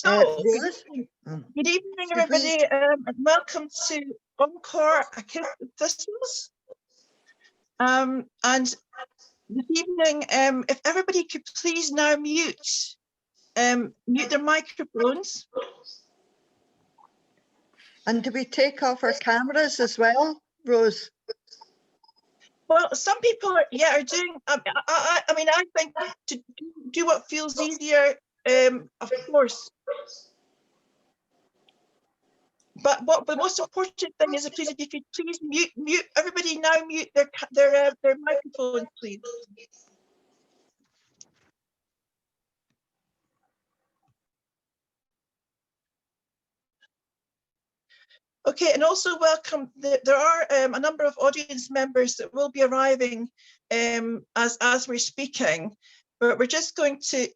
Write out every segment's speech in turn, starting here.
So, Rose? good evening, everybody, and welcome to Encore, A Kist of Thistles. And this evening, if everybody could please now mute their microphones. And do we take off our cameras as well, Rose? Well, some people are doing. I mean, I think to do what feels easier, of course. But what the most important thing is, please, if you could please mute everybody now, mute their microphones, please. Okay, and also welcome. There are a number of audience members that will be arriving as we're speaking, but we're just going to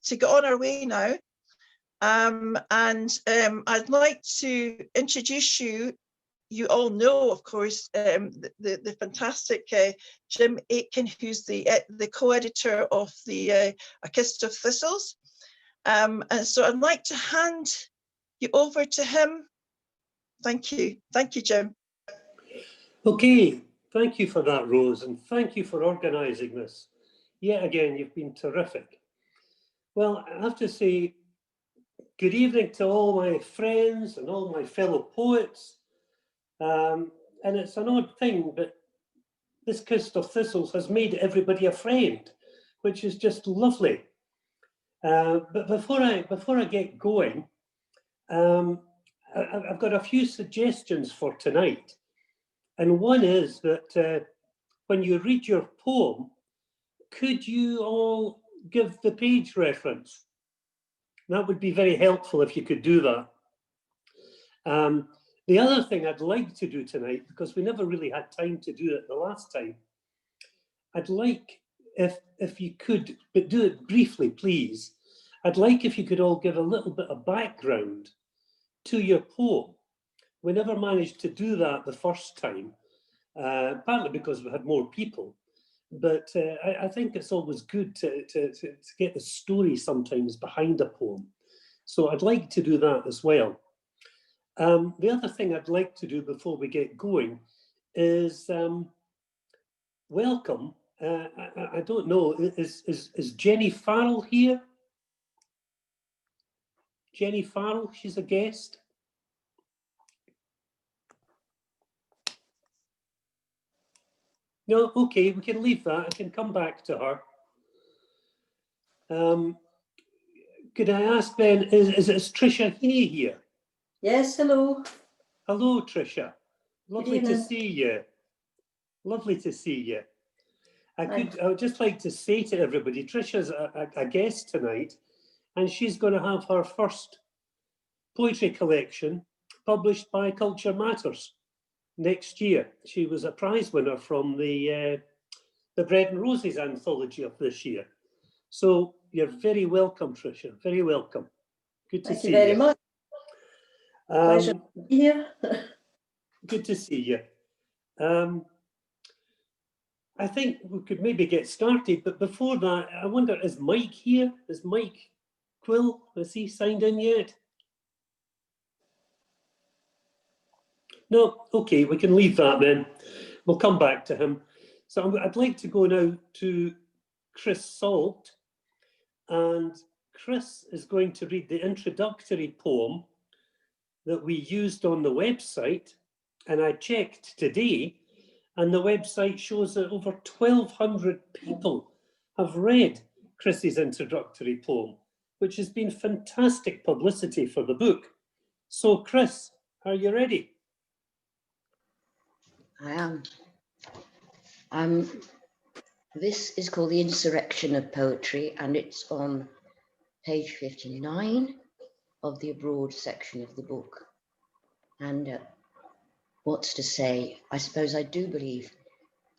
get on our way now. I'd like to introduce you. You all know, of course, the fantastic Jim Aitken, who's the co-editor of the A Kist of Thistles. And so I'd like to hand you over to him. Thank you, Jim. Okay, thank you for that, Rose, and thank you for organising this. Yet again, you've been terrific. Well, I have to say, good evening to all my friends and all my fellow poets. And it's an odd thing, but this Kist of Thistles has made everybody a friend, which is just lovely. But before I get going, I've got a few suggestions for tonight. And one is that when you read your poem, could you all give the page reference? That would be very helpful if you could do that. The other thing I'd like to do tonight, because we never really had time to do it the last time, I'd like, if you could, but do it briefly, please. I'd like if you could all give a little bit of background to your poem. We never managed to do that the first time, partly because we had more people, but I think it's always good to get the story sometimes behind a poem. So I'd like to do that as well. The other thing I'd like to do before we get going is welcome. I don't know, is Jenny Farrell here? Jenny Farrell, she's a guest. No, okay, we can leave that. I can come back to her. Could I ask then, is Tricia Heaney here? Yes, hello. Hello, Tricia. Lovely to see you. Lovely to see you. I would just like to say to everybody, Tricia's a guest tonight, and she's going to have her first poetry collection published by Culture Matters next year. She was a prize winner from the Bread and Roses anthology of this year. So you're very welcome, Tricia. Very welcome. Good to see you. Thank you very much. Pleasure to be here. Good to see you. I think we could maybe get started, but before that, I wonder, is Mike here? Is Mike Quill, has he signed in yet? No, okay, we can leave that then. We'll come back to him. So I'd like to go now to Chris Salt, and Chris is going to read the introductory poem that we used on the website, and I checked today, and the website shows that over 1,200 people have read Chris's introductory poem, which has been fantastic publicity for the book. So Chris, are you ready? I am. This is called The Insurrection of Poetry, and it's on page 59 of the abroad section of the book. And what's to say? I suppose I do believe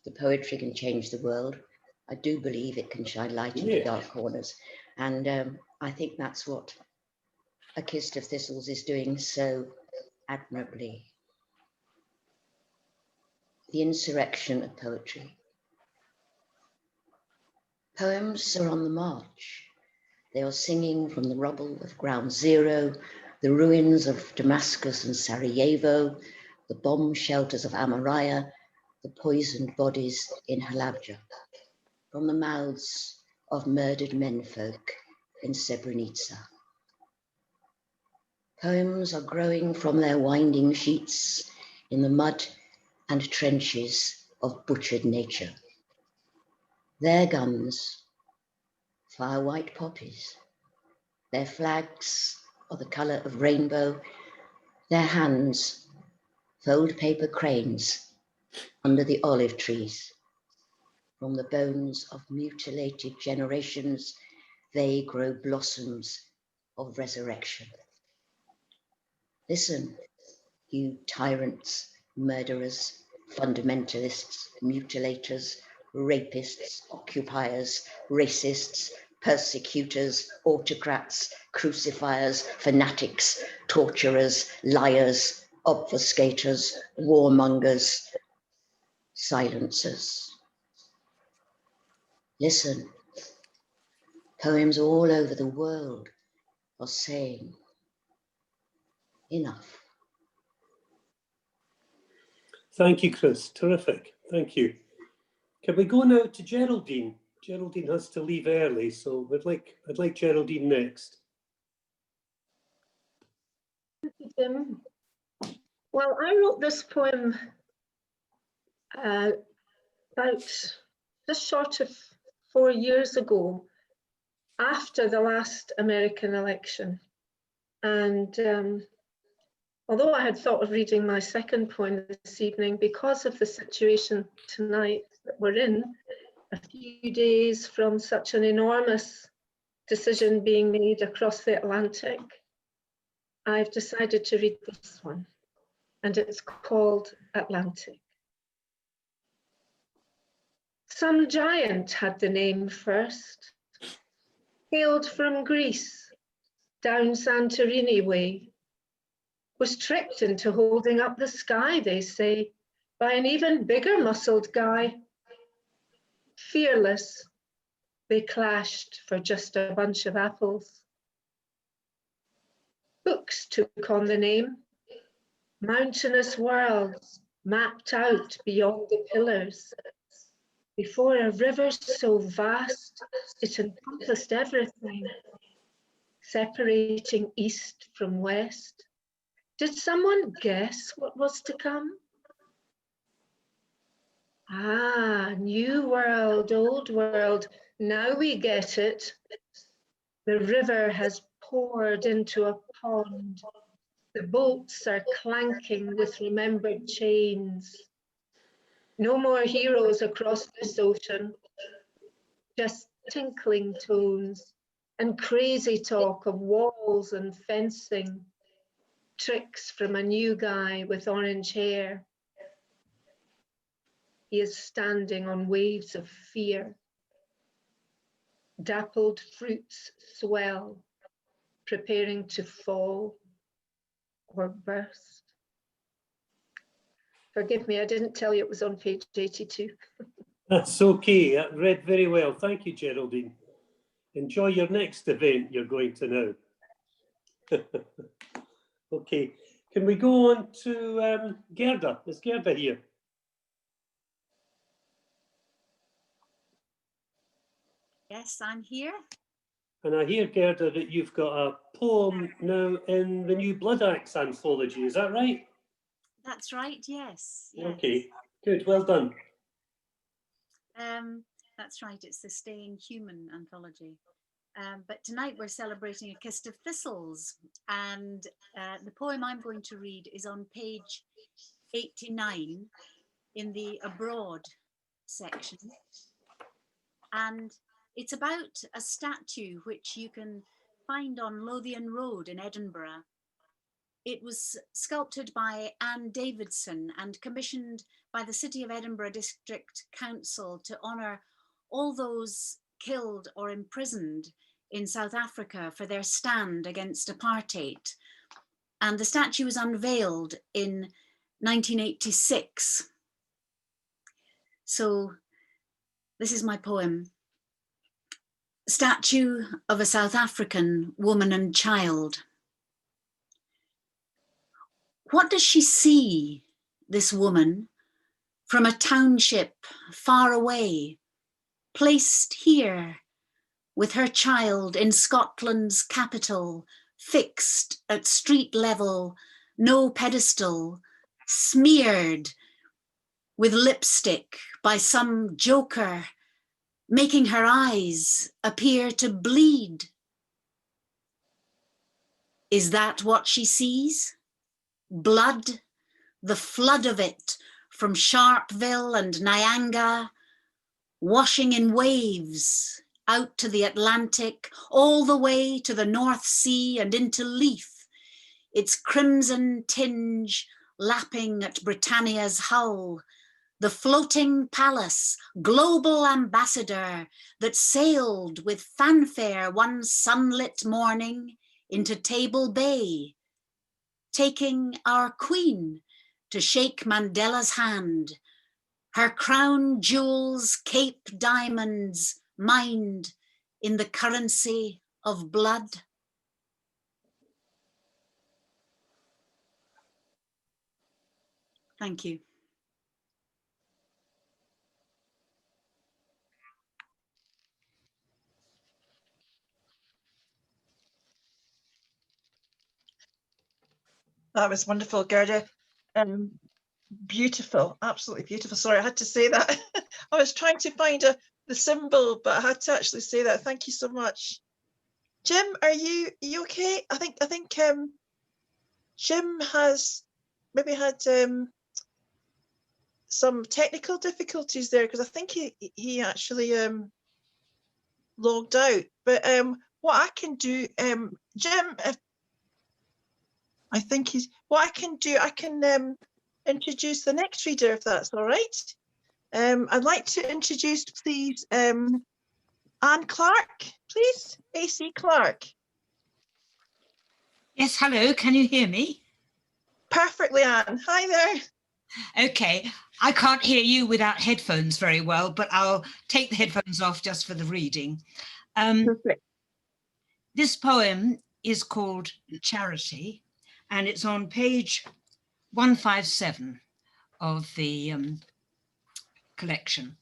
the poetry can change the world. I do believe it can shine light into dark corners. And I think that's what A Kist of Thistles is doing so admirably. The Insurrection of Poetry. Poems are on the march, They are singing from the rubble of Ground Zero, the ruins of Damascus and Sarajevo, the bomb shelters of Amaraya, the poisoned bodies in Halabja, from the mouths of murdered menfolk in Srebrenica. Poems are growing from their winding sheets in the mud and trenches of butchered nature. Their guns fire white poppies. Their flags are the colour of rainbow. Their hands fold paper cranes under the olive trees. From the bones of mutilated generations, they grow blossoms of resurrection. Listen, you tyrants, murderers, fundamentalists, mutilators, rapists, occupiers, racists, persecutors, autocrats, crucifiers, fanatics, torturers, liars, obfuscators, warmongers, silencers. Listen, poems all over the world are saying enough. Thank you, Chris. Terrific. Thank you. Can we go now to Geraldine? Geraldine has to leave early, so I'd like Geraldine next. Thank you, Jim. Well, I wrote this poem about just short of 4 years ago, after the last American election. And although I had thought of reading my second poem this evening, because of the situation tonight that we're in, a few days from such an enormous decision being made across the Atlantic, I've decided to read this one, and it's called Atlantic. Some giant had the name first, hailed from Greece, down Santorini way, was tricked into holding up the sky, they say, by an even bigger muscled guy. Fearless, they clashed for just a bunch of apples. Books took on the name, mountainous worlds mapped out beyond the pillars. Before a river so vast, it encompassed everything, separating east from west. Did someone guess what was to come? Ah, new world, old world, now we get it. The river has poured into a pond. The boats are clanking with remembered chains. No more heroes across this ocean, just tinkling tones and crazy talk of walls and fencing, tricks from a new guy with orange hair. He is standing on waves of fear. Dappled fruits swell, preparing to fall or burst. Forgive me, I didn't tell you it was on page 82. That's okay. That read very well. Thank you, Geraldine. Enjoy your next event you're going to now. Okay. Can we go on to Gerda? Is Gerda here? Yes, I'm here. And I hear, Gerda, that you've got a poem now in the new Blood Axe anthology. Is that right? That's right, yes. Okay, good. Well done. That's right. It's the Staying Human anthology. But tonight we're celebrating A Kist of Thistles. And the poem I'm going to read is on page 89 in the Abroad section. And it's about a statue which you can find on Lothian Road in Edinburgh. It was sculpted by Anne Davidson and commissioned by the City of Edinburgh District Council to honour all those killed or imprisoned in South Africa for their stand against apartheid. And the statue was unveiled in 1986. So this is my poem. statue of a South African woman and child. What does she see, this woman, from a township far away, placed here with her child in Scotland's capital, fixed at street level, no pedestal, smeared with lipstick by some joker, making her eyes appear to bleed? Is that what she sees? Blood, the flood of it from Sharpeville and Nyanga, washing in waves out to the Atlantic, all the way to the North Sea and into Leith, its crimson tinge lapping at Britannia's hull, the floating palace, global ambassador that sailed with fanfare one sunlit morning into Table Bay, taking our queen to shake Mandela's hand, her crown jewels, Cape diamonds, mined in the currency of blood. Thank you. That was wonderful, Gerda. Beautiful, absolutely beautiful. Sorry, I had to say that. I was trying to find the symbol, but I had to actually say that. Thank you so much. Jim, are you okay? I think Jim has maybe had some technical difficulties there, because I think he actually logged out. But what I can do, Jim, I think what I can do, I can introduce the next reader, if that's all right. I'd like to introduce, please, Anne Clark, please, AC Clark. Yes, hello, can you hear me? Perfectly, Anne. Hi there. Okay, I can't hear you without headphones very well, but I'll take the headphones off just for the reading. Perfect. This poem is called Charity, and it's on page 157 of the collection.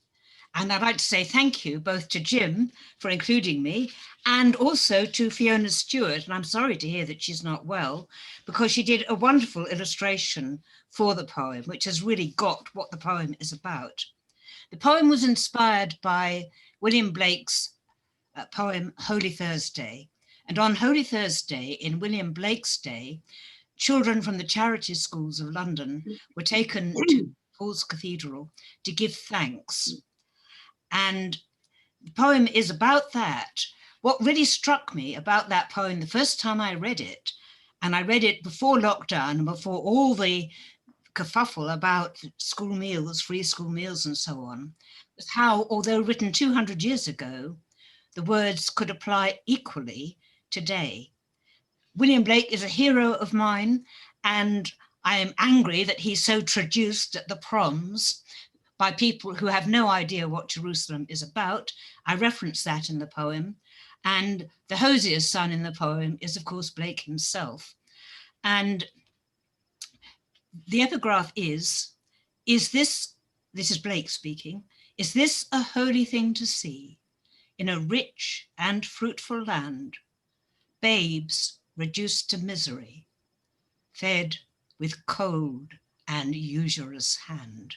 And I'd like to say thank you both to Jim for including me and also to Fiona Stewart. And I'm sorry to hear that she's not well, because she did a wonderful illustration for the poem, which has really got what the poem is about. The poem was inspired by William Blake's poem Holy Thursday. And on Holy Thursday, in William Blake's day, children from the charity schools of London were taken to Paul's Cathedral to give thanks. And the poem is about that. What really struck me about that poem the first time I read it, and I read it before lockdown and before all the kerfuffle about school meals, free school meals and so on, was how, although written 200 years ago, the words could apply equally today. William Blake is a hero of mine, and I am angry that he's so traduced at the proms by people who have no idea what Jerusalem is about. I reference that in the poem. And the hosier's son in the poem is, of course, Blake himself. And the epigraph is this is Blake speaking, is this a holy thing to see in a rich and fruitful land, babes reduced to misery, fed with cold and usurious hand?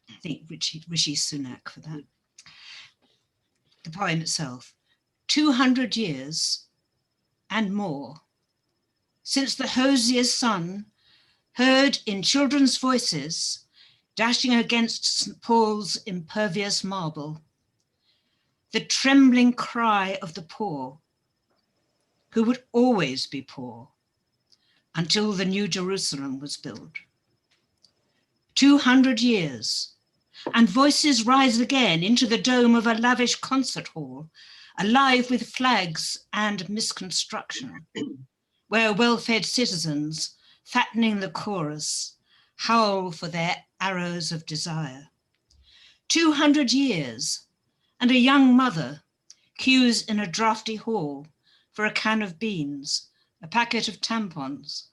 I think Rishi Sunak for that. The poem itself, 200 years and more since the hosier's son heard in children's voices dashing against St. Paul's impervious marble, the trembling cry of the poor, who would always be poor until the New Jerusalem was built. 200 years, and voices rise again into the dome of a lavish concert hall, alive with flags and misconstruction, where well-fed citizens, fattening the chorus, howl for their arrows of desire. 200 years, and a young mother queues in a drafty hall for a can of beans, a packet of tampons,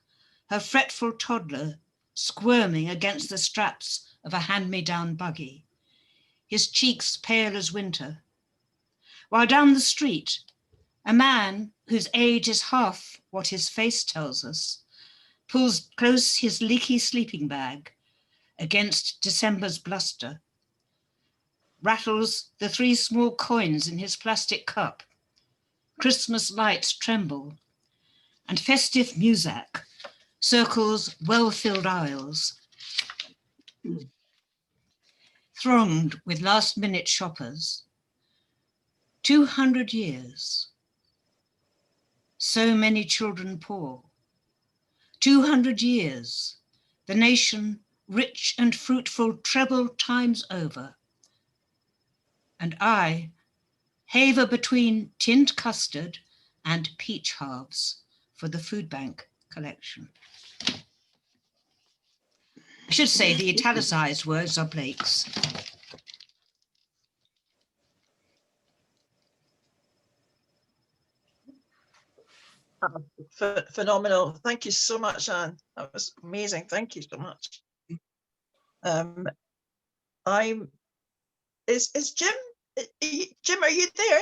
her fretful toddler squirming against the straps of a hand-me-down buggy, his cheeks pale as winter. While down the street, a man whose age is half what his face tells us pulls close his leaky sleeping bag against December's bluster, rattles the 3 small coins in his plastic cup. Christmas lights tremble, and festive music circles well-filled aisles, thronged with last-minute shoppers. 200 years. So many children poor. 200 years. The nation rich and fruitful treble times over. And I haver between tinned custard and peach halves for the food bank collection. I should say the italicized words are Blake's. Phenomenal. Thank you so much, Anne. That was amazing. Thank you so much. Is Jim, Jim, are you there?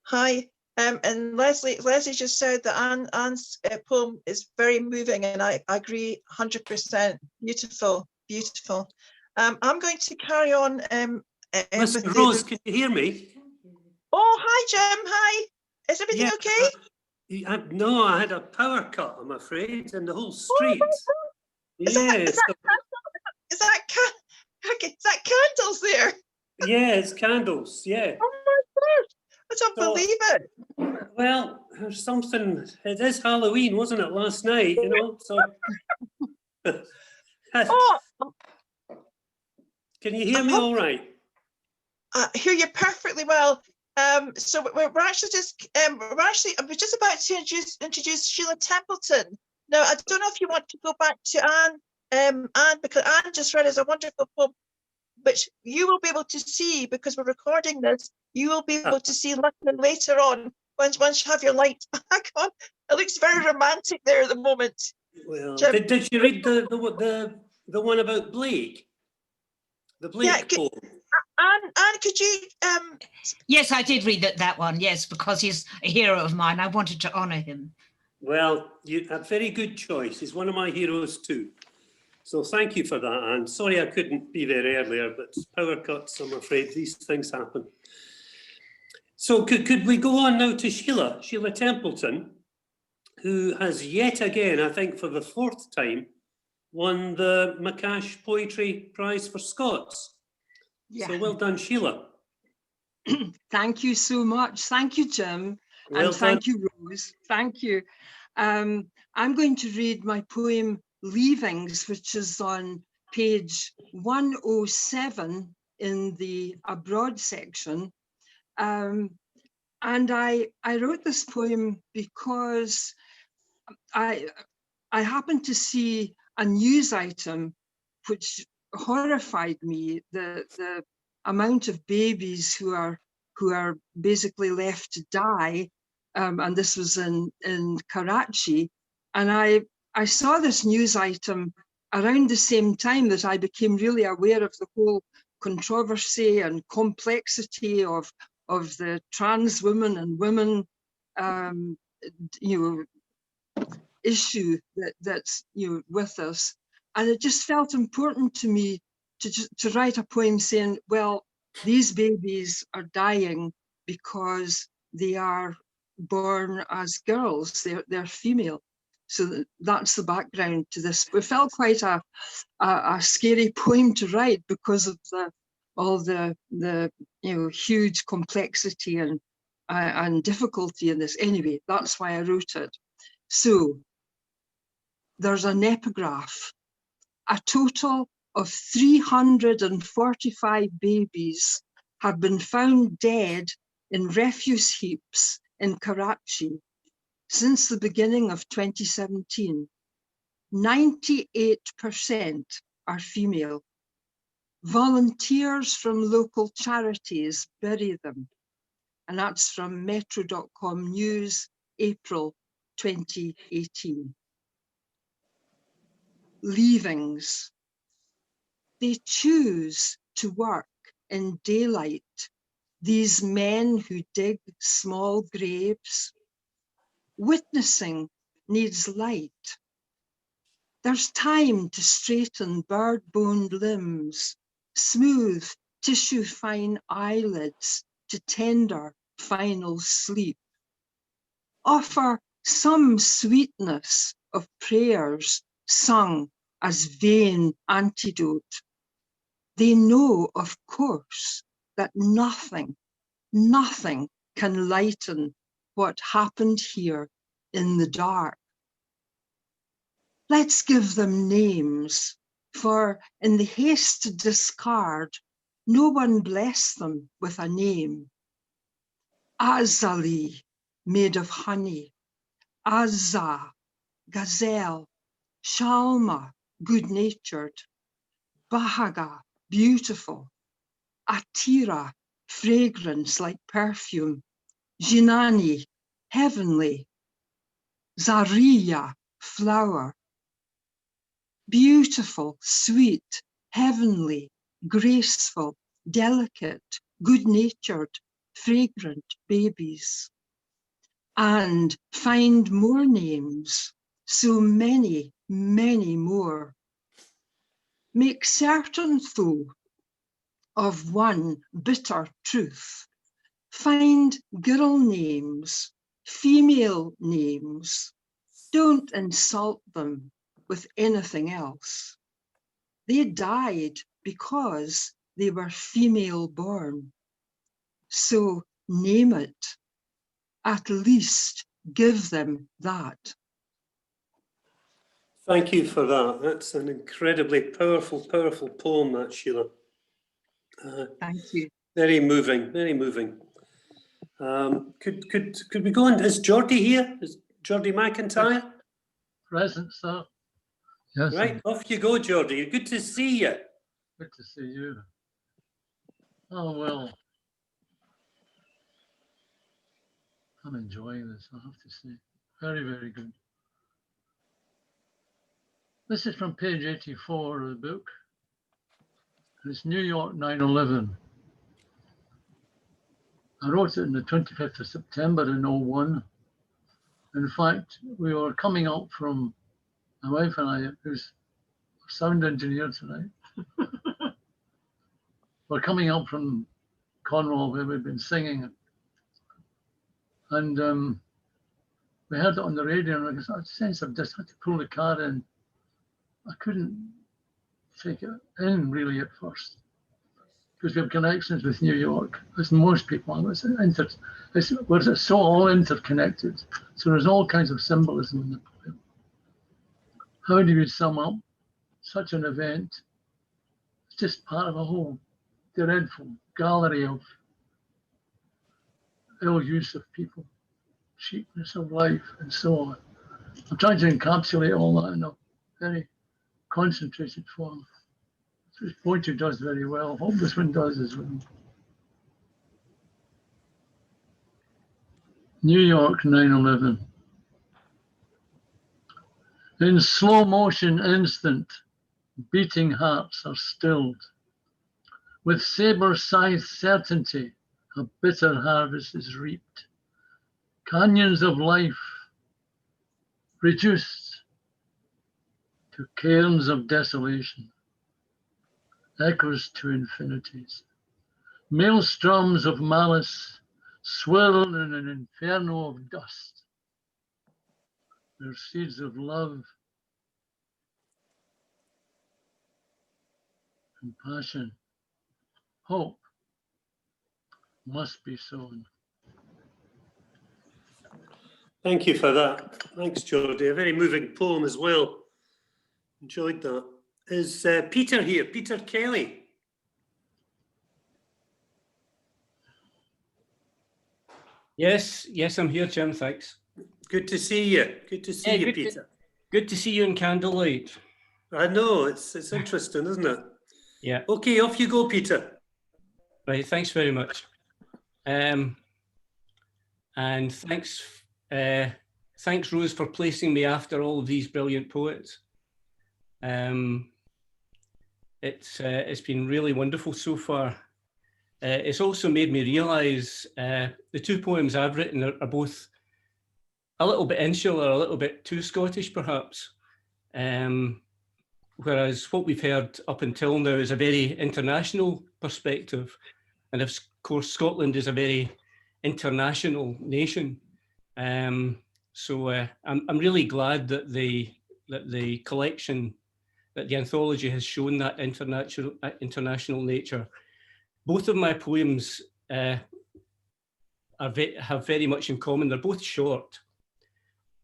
Hi, and Leslie just said that Anne's poem is very moving, and I agree 100%. Beautiful, beautiful. I'm going to carry on. Listen, Rose, can you hear me? Oh, hi, Jim. Hi. Is everything okay? No, I had a power cut, I'm afraid, in the whole street. Is that candles there? Yeah, it's candles, yeah. Oh my gosh, I don't believe it. Well, there's something, it is Halloween, wasn't it, last night, you know, so. Oh. Can you hear me all right? I hear you perfectly well. So we're actually just I was just about to introduce Sheila Templeton. Now I don't know if you want to go back to Anne, because Anne just read us a wonderful poem, which you will be able to see because we're recording this. You will be able to see later on once you have your light back on. It looks very romantic there at the moment. Well, did you read the one about Blake? The Blake poem. Anne, could you? Yes, I did read that one. Yes, because he's a hero of mine. I wanted to honour him. Well, a very good choice. He's one of my heroes too. So thank you for that, Anne. Sorry I couldn't be there earlier, but power cuts, I'm afraid these things happen. So could we go on now to Sheila Templeton, who has yet again, I think for the 4th time, won the Macash Poetry Prize for Scots. Yeah. So well done, Sheila. Thank you so much. Thank you, Jim. Well and thank you, Rose. Thank you. I'm going to read my poem Leavings, which is on page 107 in the Abroad section. And I wrote this poem because I happened to see a news item which horrified me, the amount of babies who are basically left to die, and this was in Karachi, and I saw this news item around the same time that I became really aware of the whole controversy and complexity of the trans women and women issue that's with us. And it just felt important to me to write a poem saying, well, these babies are dying because they are born as girls, they're female. So that's the background to this. It felt quite a scary poem to write because of all the huge complexity and difficulty in this. Anyway, that's why I wrote it. So there's an epigraph. A total of 345 babies have been found dead in refuse heaps in Karachi since the beginning of 2017. 98% are female. Volunteers from local charities bury them. And that's from metro.com news, April 2018. Leavings. They choose to work in daylight, these men who dig small graves. Witnessing needs light. There's time to straighten bird-boned limbs, smooth tissue-fine eyelids to tender final sleep. Offer some sweetness of prayers sung as vain antidote. They know, of course, that nothing can lighten what happened here in the dark. Let's give them names, for in the haste to discard, no one blessed them with a name. Azali, made of honey. Azza, gazelle. Shalma, good-natured. Bahaga, beautiful. Atira, fragrance like perfume. Jinani, heavenly. Zariya, flower. Beautiful, sweet, heavenly, graceful, delicate, good-natured, fragrant babies. And find more names, so many, many more. Make certain, though, of one bitter truth. Find girl names, female names. Don't insult them with anything else. They died because they were female born. So name it. At least give them that. Thank you for that. That's an incredibly powerful, powerful poem, that, Sheila. Thank you. Very moving, very moving. Could we go on? Is Geordie here? Is Geordie McIntyre? Present, sir. Yes. Right, off you go, Geordie. Good to see you. Good to see you. Oh, well. I'm enjoying this, I have to say. Very, very good. This is from page 84 of the book. It's New York 9/11. I wrote it on the 25th of September in 01. In fact, we were coming up from, my wife and I, who's a sound engineer tonight, we're coming up from Cornwall where we've been singing. And we heard it on the radio, and I got a sense of just had to pull the car in. I couldn't take it in really at first because we have connections with New York, as most people. We're so all interconnected. So there's all kinds of symbolism in the poem. How do you sum up such an event? It's just part of a whole dreadful gallery of ill use of people, cheapness of life, and so on. I'm trying to encapsulate all that in a very concentrated form, which poetry does very well. Hope this one does as well. New York 9/11. In slow motion instant, beating hearts are stilled. With saber-scythe certainty, a bitter harvest is reaped. Canyons of life reduced to cairns of desolation, echoes to infinities. Maelstroms of malice swirl in an inferno of dust. Their seeds of love, compassion, hope must be sown. Thank you for that. Thanks, Geordie. A very moving poem as well. Enjoyed that. Is Peter here? Peter Kelly? Yes, I'm here, Jim, thanks. Good to see you. Good to see you, Peter. Good to see you in candlelight. I know, it's interesting, isn't it? Yeah. Okay, off you go, Peter. Right, thanks very much. And thanks, Rose, for placing me after all of these brilliant poets. It's been really wonderful so far. It's also made me realise the two poems I've written are both a little bit insular, a little bit too Scottish, perhaps. Whereas what we've heard up until now is a very international perspective. And of course, Scotland is a very international nation. So I'm really glad that the collection, that the anthology has shown that international nature. Both of my poems have very much in common. They're both short,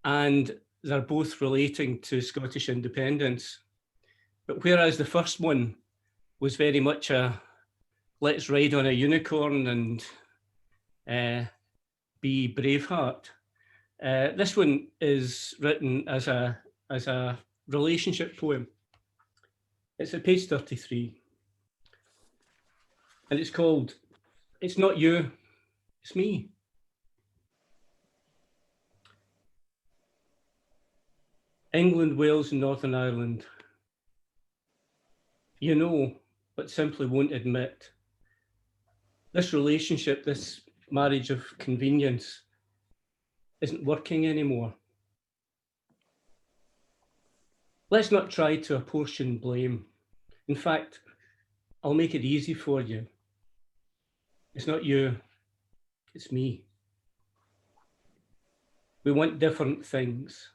and they're both relating to Scottish independence. But whereas the first one was very much a let's ride on a unicorn and be Braveheart, this one is written as a relationship poem. It's at page 33. And it's called It's Not You, It's Me. England, Wales, and Northern Ireland. You know, but simply won't admit. This relationship, this marriage of convenience, isn't working anymore. Let's not try to apportion blame. In fact, I'll make it easy for you. It's not you, it's me. We want different things.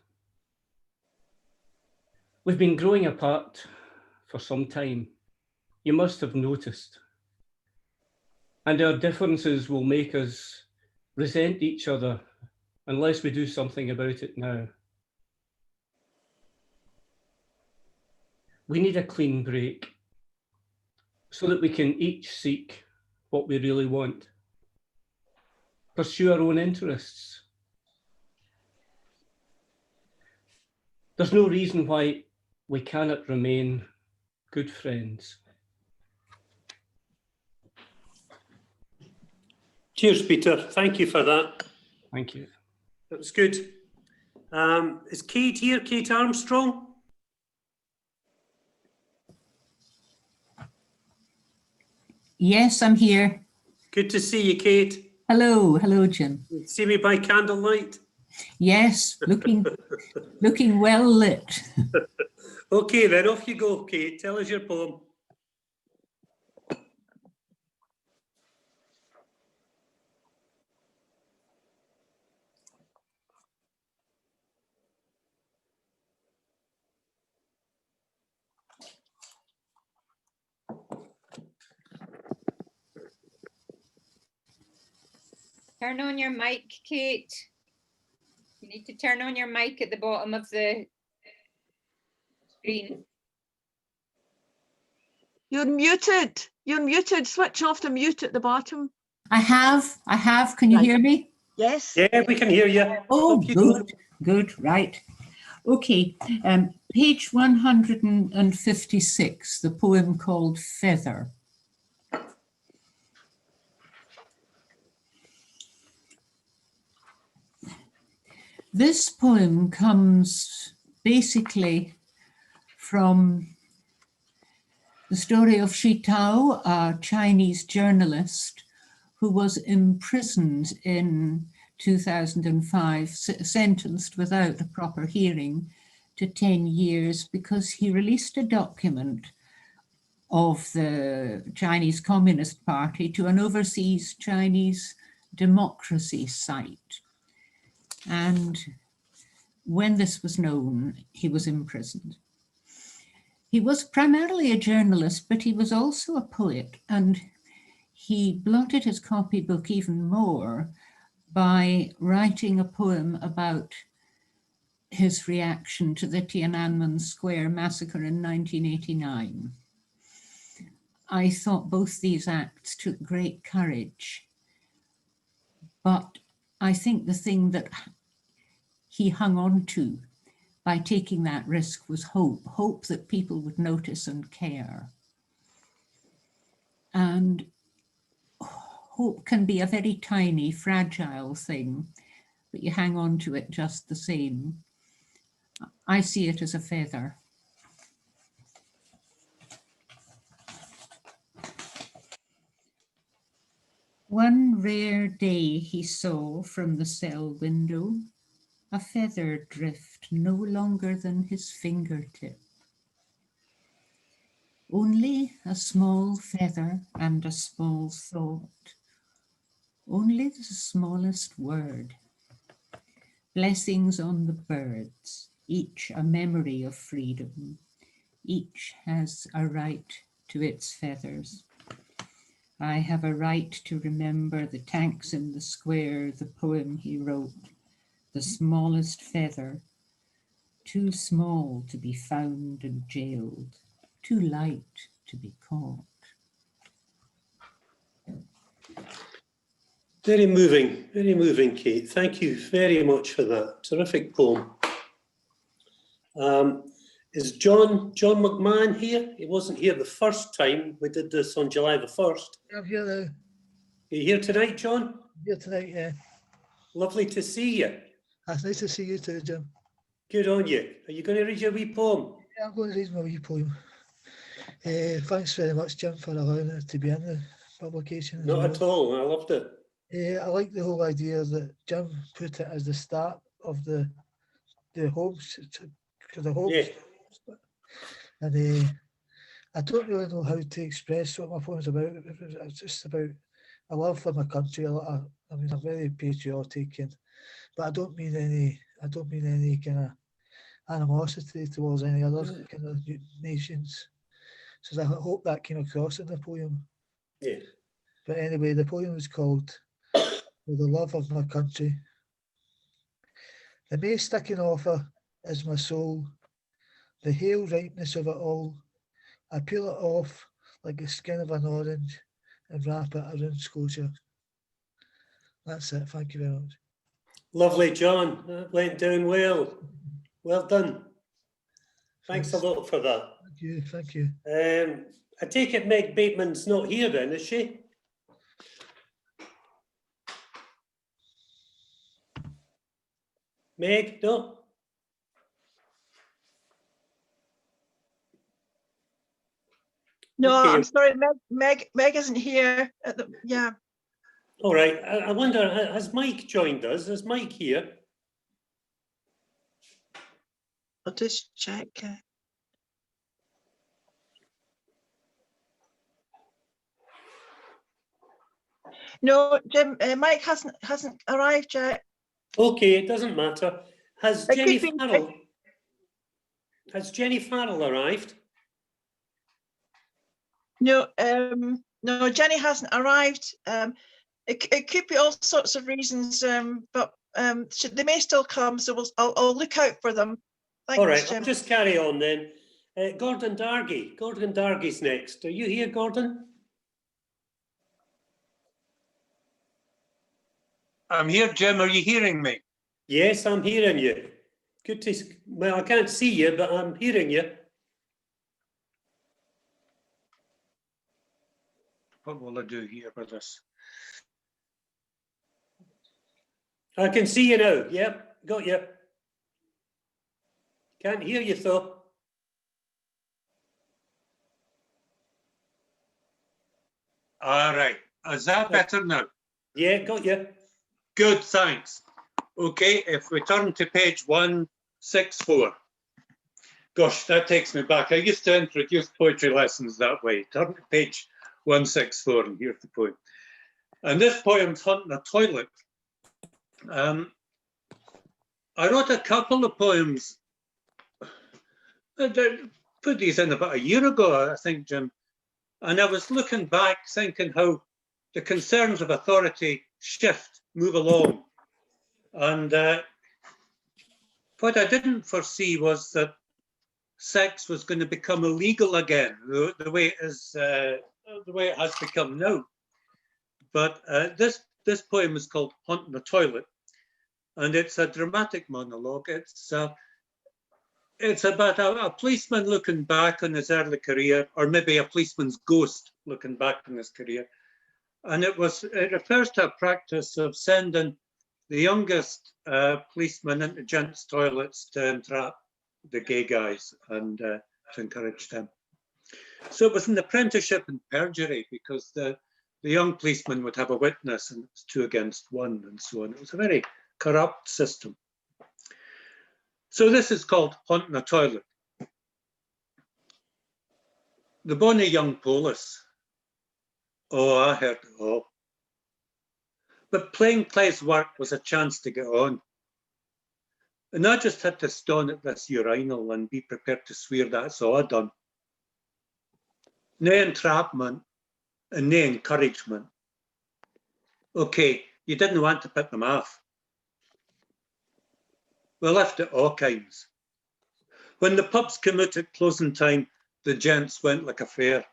We've been growing apart for some time. You must have noticed. And our differences will make us resent each other unless we do something about it now. We need a clean break so that we can each seek what we really want, pursue our own interests. There's no reason why we cannot remain good friends. Cheers, Peter. Thank you for that. Thank you. That was good. Is Kate here, Kate Armstrong? Yes, I'm here. Good to see you, Kate. Hello, hello, Jim. See me by candlelight? Yes, looking well lit. Okay, then off you go, Kate. Tell us your poem. Turn on your mic, Kate. You need to turn on your mic at the bottom of the screen. You're muted. You're muted. Switch off the mute at the bottom. I have. Can you hear me? Yes. Yeah, we can hear you. Oh, good, right. Okay, page 156, the poem called Feather. This poem comes basically from the story of Shi Tao, a Chinese journalist who was imprisoned in 2005, sentenced without a proper hearing to 10 years because he released a document of the Chinese Communist Party to an overseas Chinese democracy site. And when this was known, he was imprisoned. He was primarily a journalist, but he was also a poet, and he blotted his copybook even more by writing a poem about his reaction to the Tiananmen Square massacre in 1989. I thought both these acts took great courage, but I think the thing that he hung on to by taking that risk was hope that people would notice and care. And hope can be a very tiny, fragile thing, but you hang on to it just the same. I see it as a feather. One rare day he saw from the cell window a feather drift no longer than his fingertip. Only a small feather and a small thought. Only the smallest word. Blessings on the birds, each a memory of freedom. Each has a right to its feathers. I have a right to remember the tanks in the square, the poem he wrote, the smallest feather, too small to be found and jailed, too light to be caught. Very moving, Kate. Thank you very much for that. Terrific poem. Is John McMahon here? He wasn't here the first time. We did this on July the 1st. I'm here now. Are you here tonight, John? Here tonight, yeah. Lovely to see you. That's nice to see you too, Jim. Good on you. Are you going to read your wee poem? Yeah, I'm going to read my wee poem. Thanks very much, Jim, for allowing it to be in the publication. Not at all. I loved it. I like the whole idea that Jim put it as the start of the homes, because the homes. Yeah. And I don't really know how to express what my poem's about. It's just about a love for my country. I mean, I'm very patriotic, but I don't mean any kind of animosity towards any other kind of nations. So I hope that came across in the poem. Yeah. But anyway, the poem is called "For the Love of My Country." The May sticking offer is my soul, the hale ripeness of it all. I peel it off like the skin of an orange and wrap it around Scotia. That's it. Thank you very much. Lovely, John. That went down well. Well done. Thanks a lot for that. Thank you. Thank you. I take it Meg Bateman's not here then, is she? Meg, no? No, Okay. I'm sorry, Meg isn't here. Yeah. All right. I wonder, has Mike joined us? Is Mike here? I'll just check. No, Jim, Mike hasn't arrived yet. Okay, it doesn't matter. Has It Jenny could be- Farrell? Has Jenny Farrell arrived? No, no, Jenny hasn't arrived. It could be all sorts of reasons, but they may still come. So I'll look out for them. Thanks, All right, Jim. I'll just carry on then. Gordon Dargie. Gordon Dargie's next. Are you here, Gordon? I'm here, Jim. Are you hearing me? Yes, I'm hearing you. Good to. Well, I can't see you, but I'm hearing you. What will I do here with this? I can see you now. Yep, got you. Can't hear you though. All right. Is that better now? Yeah, got you. Good, thanks. Okay, if we turn to page 164. Gosh, that takes me back. I used to introduce poetry lessons that way. Turn to page 164 and here's the poem. And this poem's Hunting a Toilet. I wrote a couple of poems. I put these in about a year ago, I think, Jim. And I was looking back, thinking how the concerns of authority shift, move along. And what I didn't foresee was that sex was going to become illegal again, the way it has become now. But this poem is called Hunting the Toilet, and it's a dramatic monologue. It's it's about a policeman looking back on his early career, or maybe a policeman's ghost looking back on his career. And it refers to a practice of sending the youngest policeman into gents' toilets to entrap the gay guys and to encourage them. So it was an apprenticeship in perjury, because the young policeman would have a witness and it's 2 against 1 and so on. It was a very corrupt system. So this is called Haunting a Toilet. The bonny young polis. Oh, I heard it all. But plain Clay's work was a chance to get on. And I just had to stone at this urinal and be prepared to swear that's all I done. No entrapment and no encouragement. Okay, you didn't want to put them off. We left it all kinds. When the pubs came out at closing time, the gents went like a fair.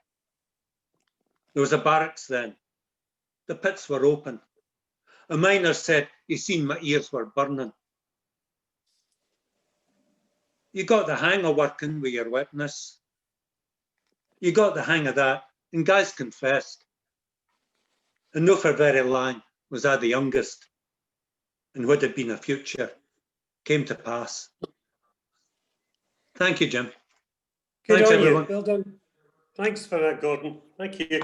There was a barracks then. The pits were open. A miner said he seen my ears were burning. You got the hang of working with your witness. You got the hang of that, and guys confessed. And no for very long was I the youngest, and what had been a future came to pass. Thank you, Jim. Good Thanks, on everyone. you. Well done. Thanks for that, Gordon. Thank you.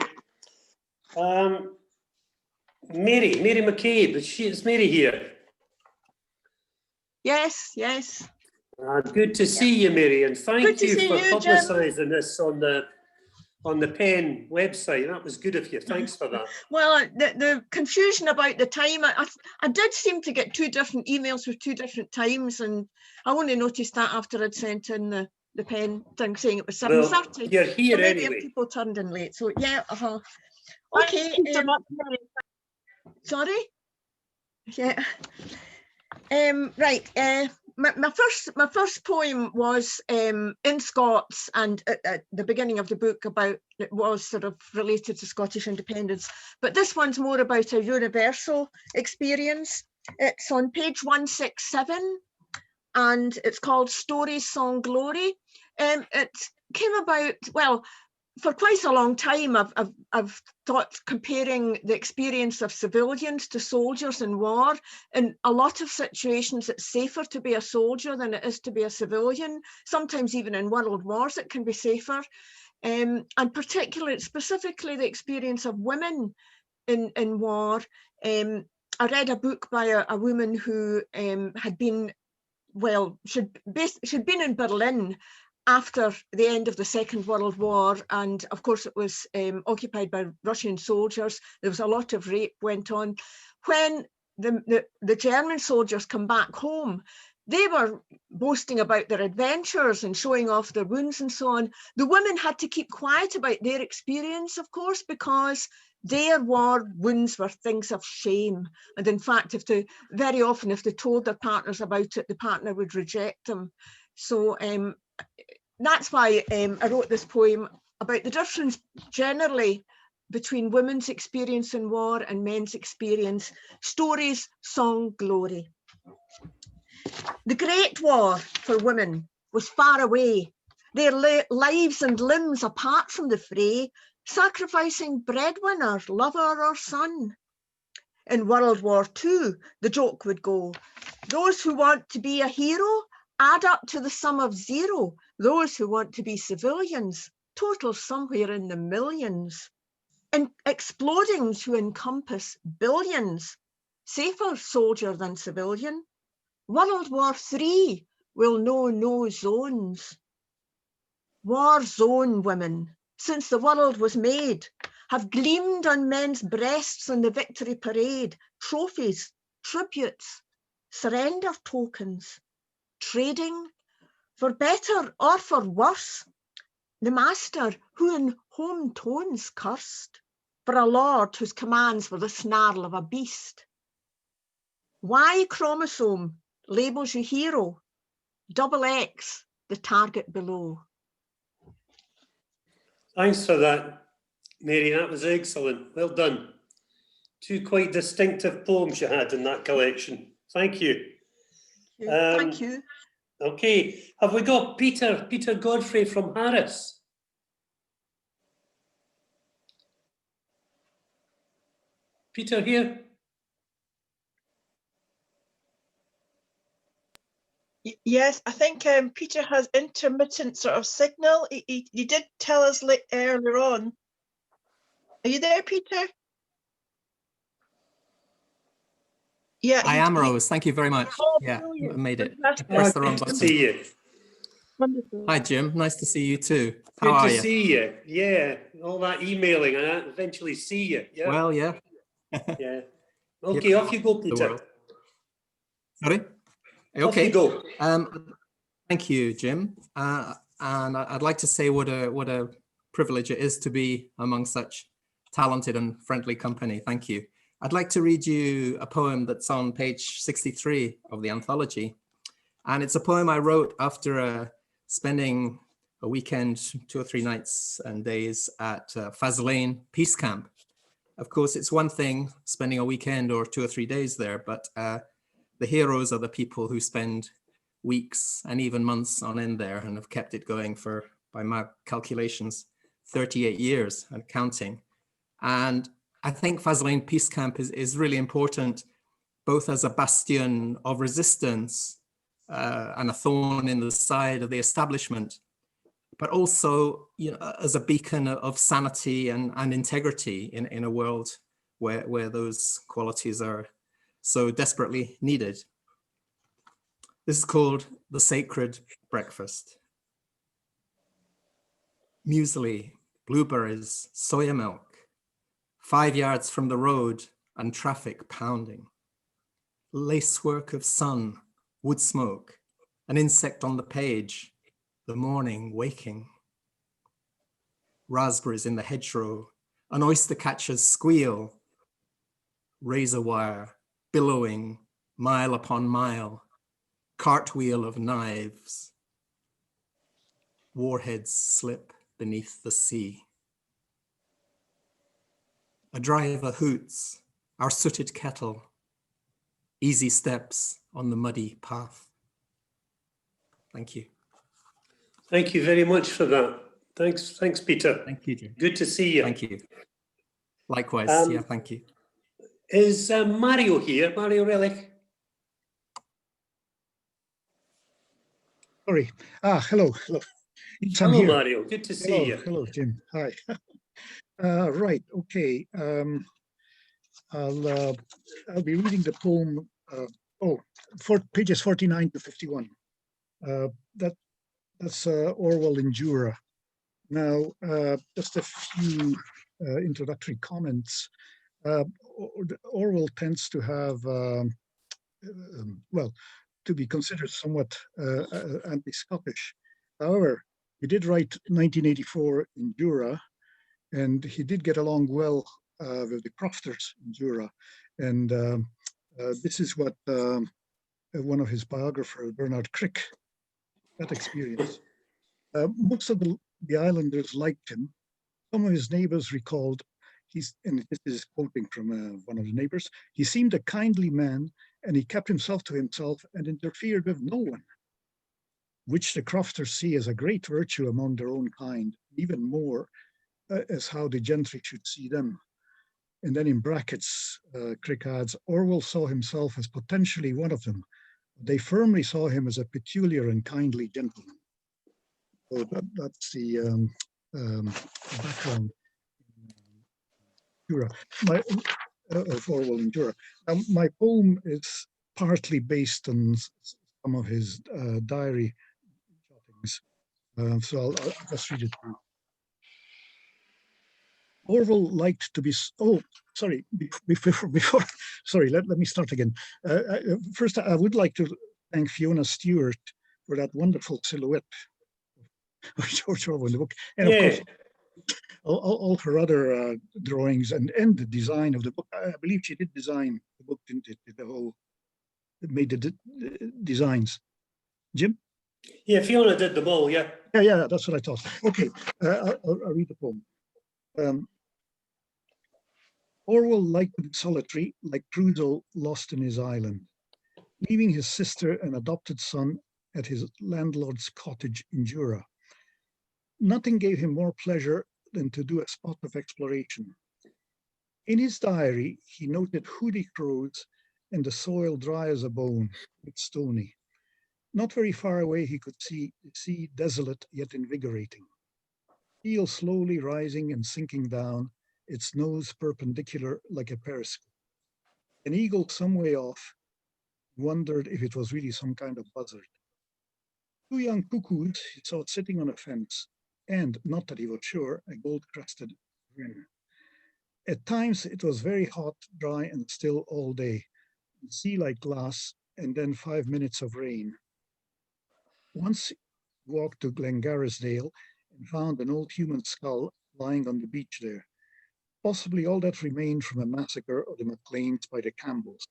Mary McCabe, is Mary here? Yes, yes. Good to see you, Mary, and thank you for Jim. publicising this on the PEN website. That was good of you. Thanks for that. Well, the confusion about the time, I did seem to get 2 different emails with 2 different times, and I only noticed that after I'd sent in the PEN thing saying it was 7:30. Well, you're here so maybe anyway. People turned in late, so yeah. Okay. Sorry. Yeah. Right. My first poem was in Scots, and at the beginning of the book it was sort of related to Scottish independence, but this one's more about a universal experience. It's on page 167, and it's called Stories, Song, Glory. It came about, well, for quite a long time, I've thought comparing the experience of civilians to soldiers in war. In a lot of situations, it's safer to be a soldier than it is to be a civilian. Sometimes even in world wars, it can be safer. And particularly, specifically the experience of women in war. I read a book by a woman who had been, well, she'd been in Berlin after the end of the Second World War, and of course it was occupied by Russian soldiers. There was a lot of rape went on. When the German soldiers come back home, they were boasting about their adventures and showing off their wounds and so on. The women had to keep quiet about their experience, of course, because their war wounds were things of shame. And in fact, very often if they told their partners about it, the partner would reject them. So that's why I wrote this poem about the difference generally between women's experience in war and men's experience. Stories, song, glory. The Great War for women was far away, their lives and limbs apart from the fray, sacrificing breadwinner, lover or son. In World War II, the joke would go, those who want to be a hero add up to the sum of 0. Those who want to be civilians total somewhere in the millions. And exploding to encompass billions. Safer soldier than civilian. World War III will know no zones. War zone women, since the world was made, have gleamed on men's breasts on the victory parade, trophies, tributes, surrender tokens. Trading, for better or for worse, the master who in home tones cursed, for a lord whose commands were the snarl of a beast. Y chromosome labels you hero, XX the target below. Thanks for that, Mary. That was excellent. Well done. 2 quite distinctive poems you had in that collection. Thank you. Thank you. Okay, have we got Peter Godfrey from Harris? Peter here? Yes, I think Peter has intermittent sort of signal. He did tell us earlier on. Are you there, Peter? Yeah, I am, Rose. Thank you very much. Yeah, I made it. I pressed the wrong button. Good to see you. Wonderful. Hi, Jim. Nice to see you too. How Good are to you? see you. Yeah, all that emailing and I eventually see you. Yeah. Well, yeah. Yeah. Okay, off you go, Peter. Sorry? Okay. Off you go. Thank you, Jim. And I'd like to say what a privilege it is to be among such talented and friendly company. Thank you. I'd like to read you a poem that's on page 63 of the anthology. And it's a poem I wrote after spending a weekend, 2 or 3 nights and days at Faslane Peace Camp. Of course, it's one thing spending a weekend or 2 or 3 days there, but the heroes are the people who spend weeks and even months on end there and have kept it going for, by my calculations, 38 years and counting. And I think Faslane Peace Camp is really important, both as a bastion of resistance and a thorn in the side of the establishment, but also, you know, as a beacon of sanity and integrity in a world where those qualities are so desperately needed. This is called The Sacred Breakfast. Muesli, blueberries, soya milk, 5 yards from the road and traffic pounding. Lacework of sun, wood smoke, an insect on the page, the morning waking. Raspberries in the hedgerow, an oyster catcher's squeal. Razor wire, billowing, mile upon mile, cartwheel of knives. Warheads slip beneath the sea. A driver hoots, our sooted kettle, easy steps on the muddy path. Thank you. Thank you very much for that. Thanks, Peter. Thank you, Jim. Good to see you. Thank you. Likewise, yeah, thank you. Is Mario here, Mario Relic? Sorry. Hello. Yes, I'm Hello, here. Mario. Good to see you. Hello, Jim. Hi. Right. Okay. I'll be reading the poem. For pages 49 to 51. That's Orwell in Jura. Now, just a few introductory comments. Orwell tends to have, well, to be considered somewhat anti-Scottish. However, he did write 1984 in Jura, and he did get along well with the crofters in Jura. And this is what one of his biographers, Bernard Crick, that experience. Most of the islanders liked him. Some of his neighbors recalled, and this is quoting from one of the neighbors, he seemed a kindly man and he kept himself to himself and interfered with no one, which the crofters see as a great virtue among their own kind, even more as how the gentry should see them. And then in brackets, Crick adds, Orwell saw himself as potentially one of them. They firmly saw him as a peculiar and kindly gentleman. So that's the background Jura, of Orwell in Jura. My poem is partly based on some of his diary jottings, so I'll just read it through. Orwell liked to be, sorry, sorry, let me start again. First, I would like to thank Fiona Stewart for that wonderful silhouette of George Orwell in the book. And of course, all her other drawings and the design of the book. I believe she did design the book, didn't it? Made the designs. Jim? Yeah, Fiona did them all, yeah. Yeah, that's what I thought. Okay, I'll read the poem. Orwell liked to be solitary, like Crusoe lost in his island. Leaving his sister and adopted son at his landlord's cottage in Jura. Nothing gave him more pleasure than to do a spot of exploration. In his diary, he noted hoodie crows and the soil dry as a bone, but stony. Not very far away, he could see the sea desolate yet invigorating. Keel slowly rising and sinking down, its nose perpendicular like a periscope. An eagle some way off wondered if it was really some kind of buzzard. 2 young cuckoos he saw sitting on a fence, and, not that he was sure, a gold-crested wren. At times it was very hot, dry, and still all day, the sea like glass, and then 5 minutes of rain. Once he walked to Glengarrisdale and found an old human skull lying on the beach there, possibly all that remained from a massacre of the MacLeans by the Campbells.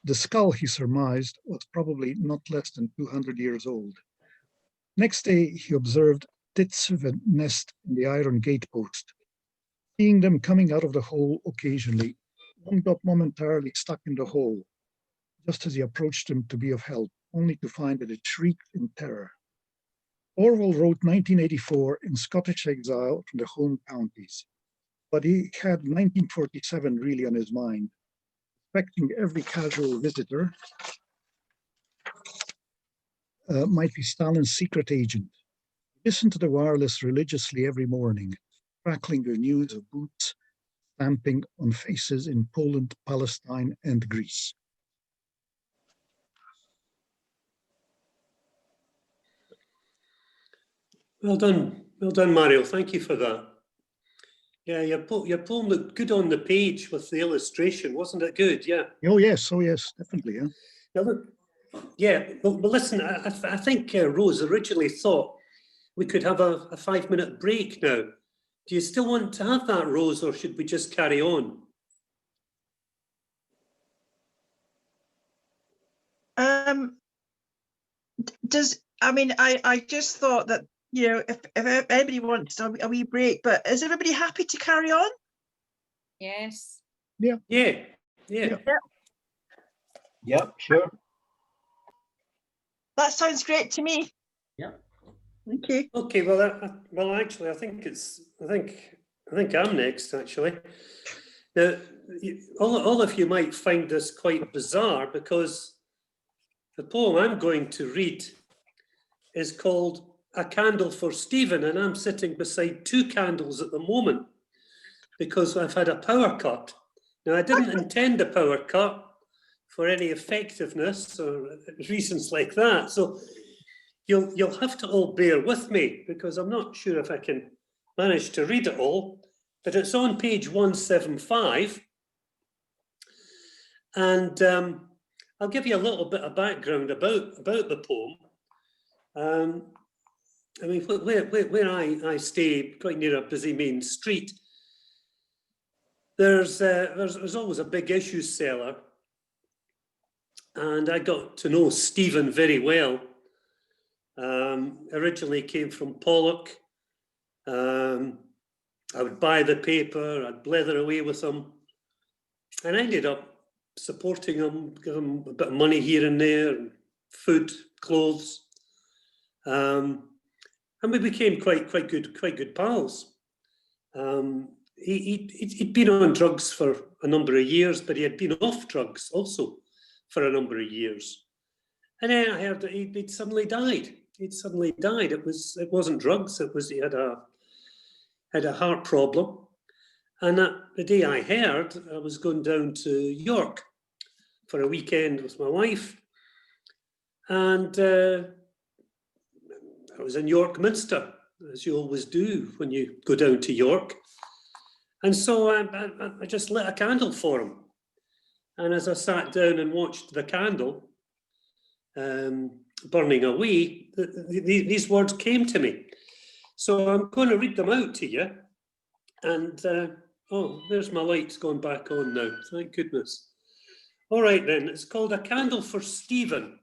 The skull, he surmised, was probably not less than 200 years old. Next day, he observed tits of a nest in the iron gatepost. Seeing them coming out of the hole occasionally, one got momentarily stuck in the hole, just as he approached them to be of help, only to find that it shrieked in terror. Orwell wrote 1984 in Scottish exile from the home counties, but he had 1947 really on his mind, expecting every casual visitor might be Stalin's secret agent. He listened to the wireless religiously every morning, crackling the news of boots stamping on faces in Poland, Palestine, and Greece. Well done, Mario. Thank you for that. Yeah, your poem looked good on the page with the illustration, wasn't it good? Yeah. Oh yes, definitely. Yeah. Now look, yeah. Well, listen, I think Rose originally thought we could have a 5-minute break now. Do you still want to have that, Rose, or should we just carry on? I just thought that, you know, if anybody wants a wee break, but is everybody happy to carry on? Yes. Yeah. Yeah. Yep, sure. That sounds great to me. Yeah. Thank you. Okay. Well, actually, I think I'm next. Actually, now all of you might find this quite bizarre because the poem I'm going to read is called A Candle for Stephen, and I'm sitting beside 2 candles at the moment because I've had a power cut. Now, I didn't intend a power cut for any effectiveness or reasons like that, so you'll have to all bear with me because I'm not sure if I can manage to read it all, but it's on page 175, and I'll give you a little bit of background about the poem. I mean, where I stay, quite near a busy main street, there's always a big issue seller, and I got to know Stephen very well. Originally came from Pollock. I would buy the paper, I'd blether away with him, and I ended up supporting him, give him a bit of money here and there, and food, clothes. And we became quite good pals. He'd been on drugs for a number of years, but he had been off drugs also for a number of years. And then I heard that he'd suddenly died. He'd suddenly died. It wasn't drugs. It was he had a heart problem. And the day I heard, I was going down to York for a weekend with my wife, and I was in York Minster, as you always do when you go down to York. And so I just lit a candle for him. And as I sat down and watched the candle burning away, these words came to me. So I'm going to read them out to you. And, oh, there's my lights going back on now. Thank goodness. All right, then. It's called A Candle for Stephen.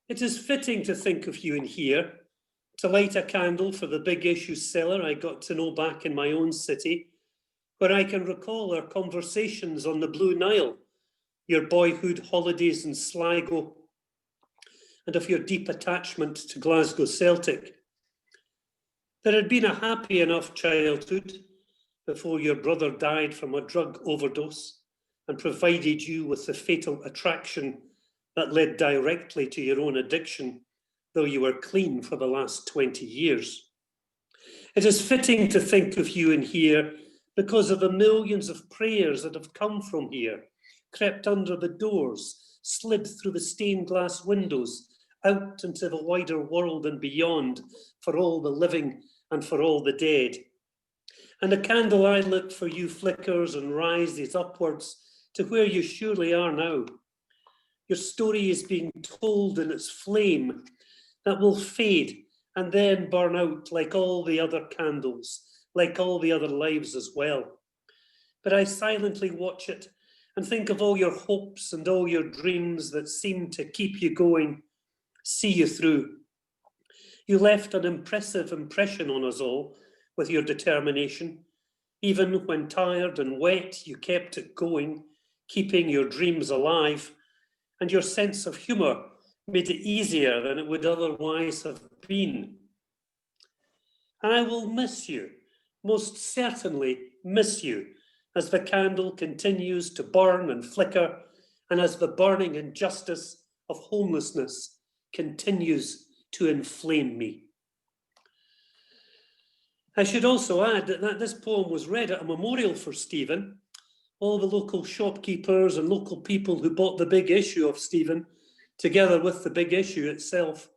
It is fitting to think of you in here, to light a candle for the big issue seller I got to know back in my own city, where I can recall our conversations on the Blue Nile, your boyhood holidays in Sligo, and of your deep attachment to Glasgow Celtic. There had been a happy enough childhood before your brother died from a drug overdose and provided you with the fatal attraction that led directly to your own addiction, though you were clean for the last 20 years. It is fitting to think of you in here because of the millions of prayers that have come from here, crept under the doors, slid through the stained glass windows, out into the wider world and beyond, for all the living and for all the dead. And the candle I lit for you flickers and rises upwards to where you surely are now. Your story is being told in its flame that will fade and then burn out like all the other candles, like all the other lives as well. But I silently watch it and think of all your hopes and all your dreams that seem to keep you going, see you through. You left an impressive impression on us all with your determination. Even when tired and wet, you kept it going, keeping your dreams alive, and your sense of humour made it easier than it would otherwise have been. And I will miss you, most certainly miss you, as the candle continues to burn and flicker, and as the burning injustice of homelessness continues to inflame me. I should also add that this poem was read at a memorial for Stephen. All the local shopkeepers and local people who bought the big issue of Stephen, together with the big issue itself,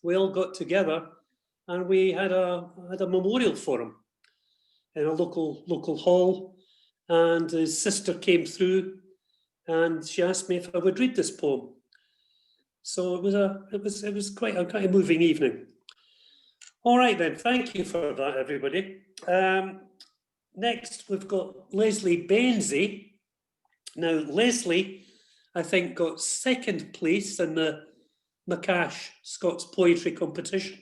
we all got together and we had a memorial for him in a local hall. And his sister came through and she asked me if I would read this poem. So it was quite a moving evening. All right then, thank you for that, everybody. Next, we've got Leslie Benzie. Now, Leslie, I think, got second place in the Macash Scots Poetry Competition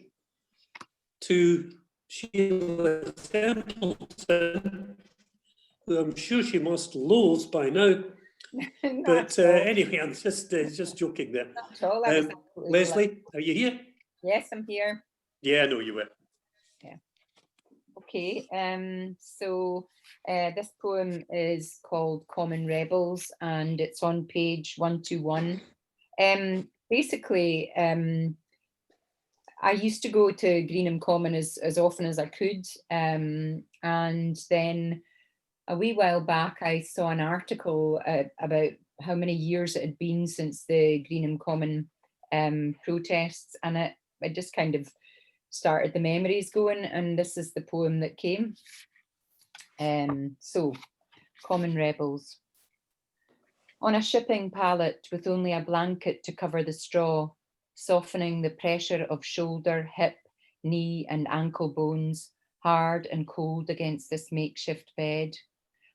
to Sheila Templeton, who I'm sure she must loathe by now. But anyway, I'm just joking there. Not at all. I was Leslie, are you here? Yes, I'm here. Yeah, I know you were. Yeah. Okay. So this poem is called Common Rebels, and it's on page 121. Basically, I used to go to Greenham Common as often as I could, and then a wee while back I saw an article about how many years it had been since the Greenham Common protests, and it just kind of started the memories going, and this is the poem that came. So, Common Rebels. On a shipping pallet with only a blanket to cover the straw, softening the pressure of shoulder, hip, knee and ankle bones, hard and cold against this makeshift bed.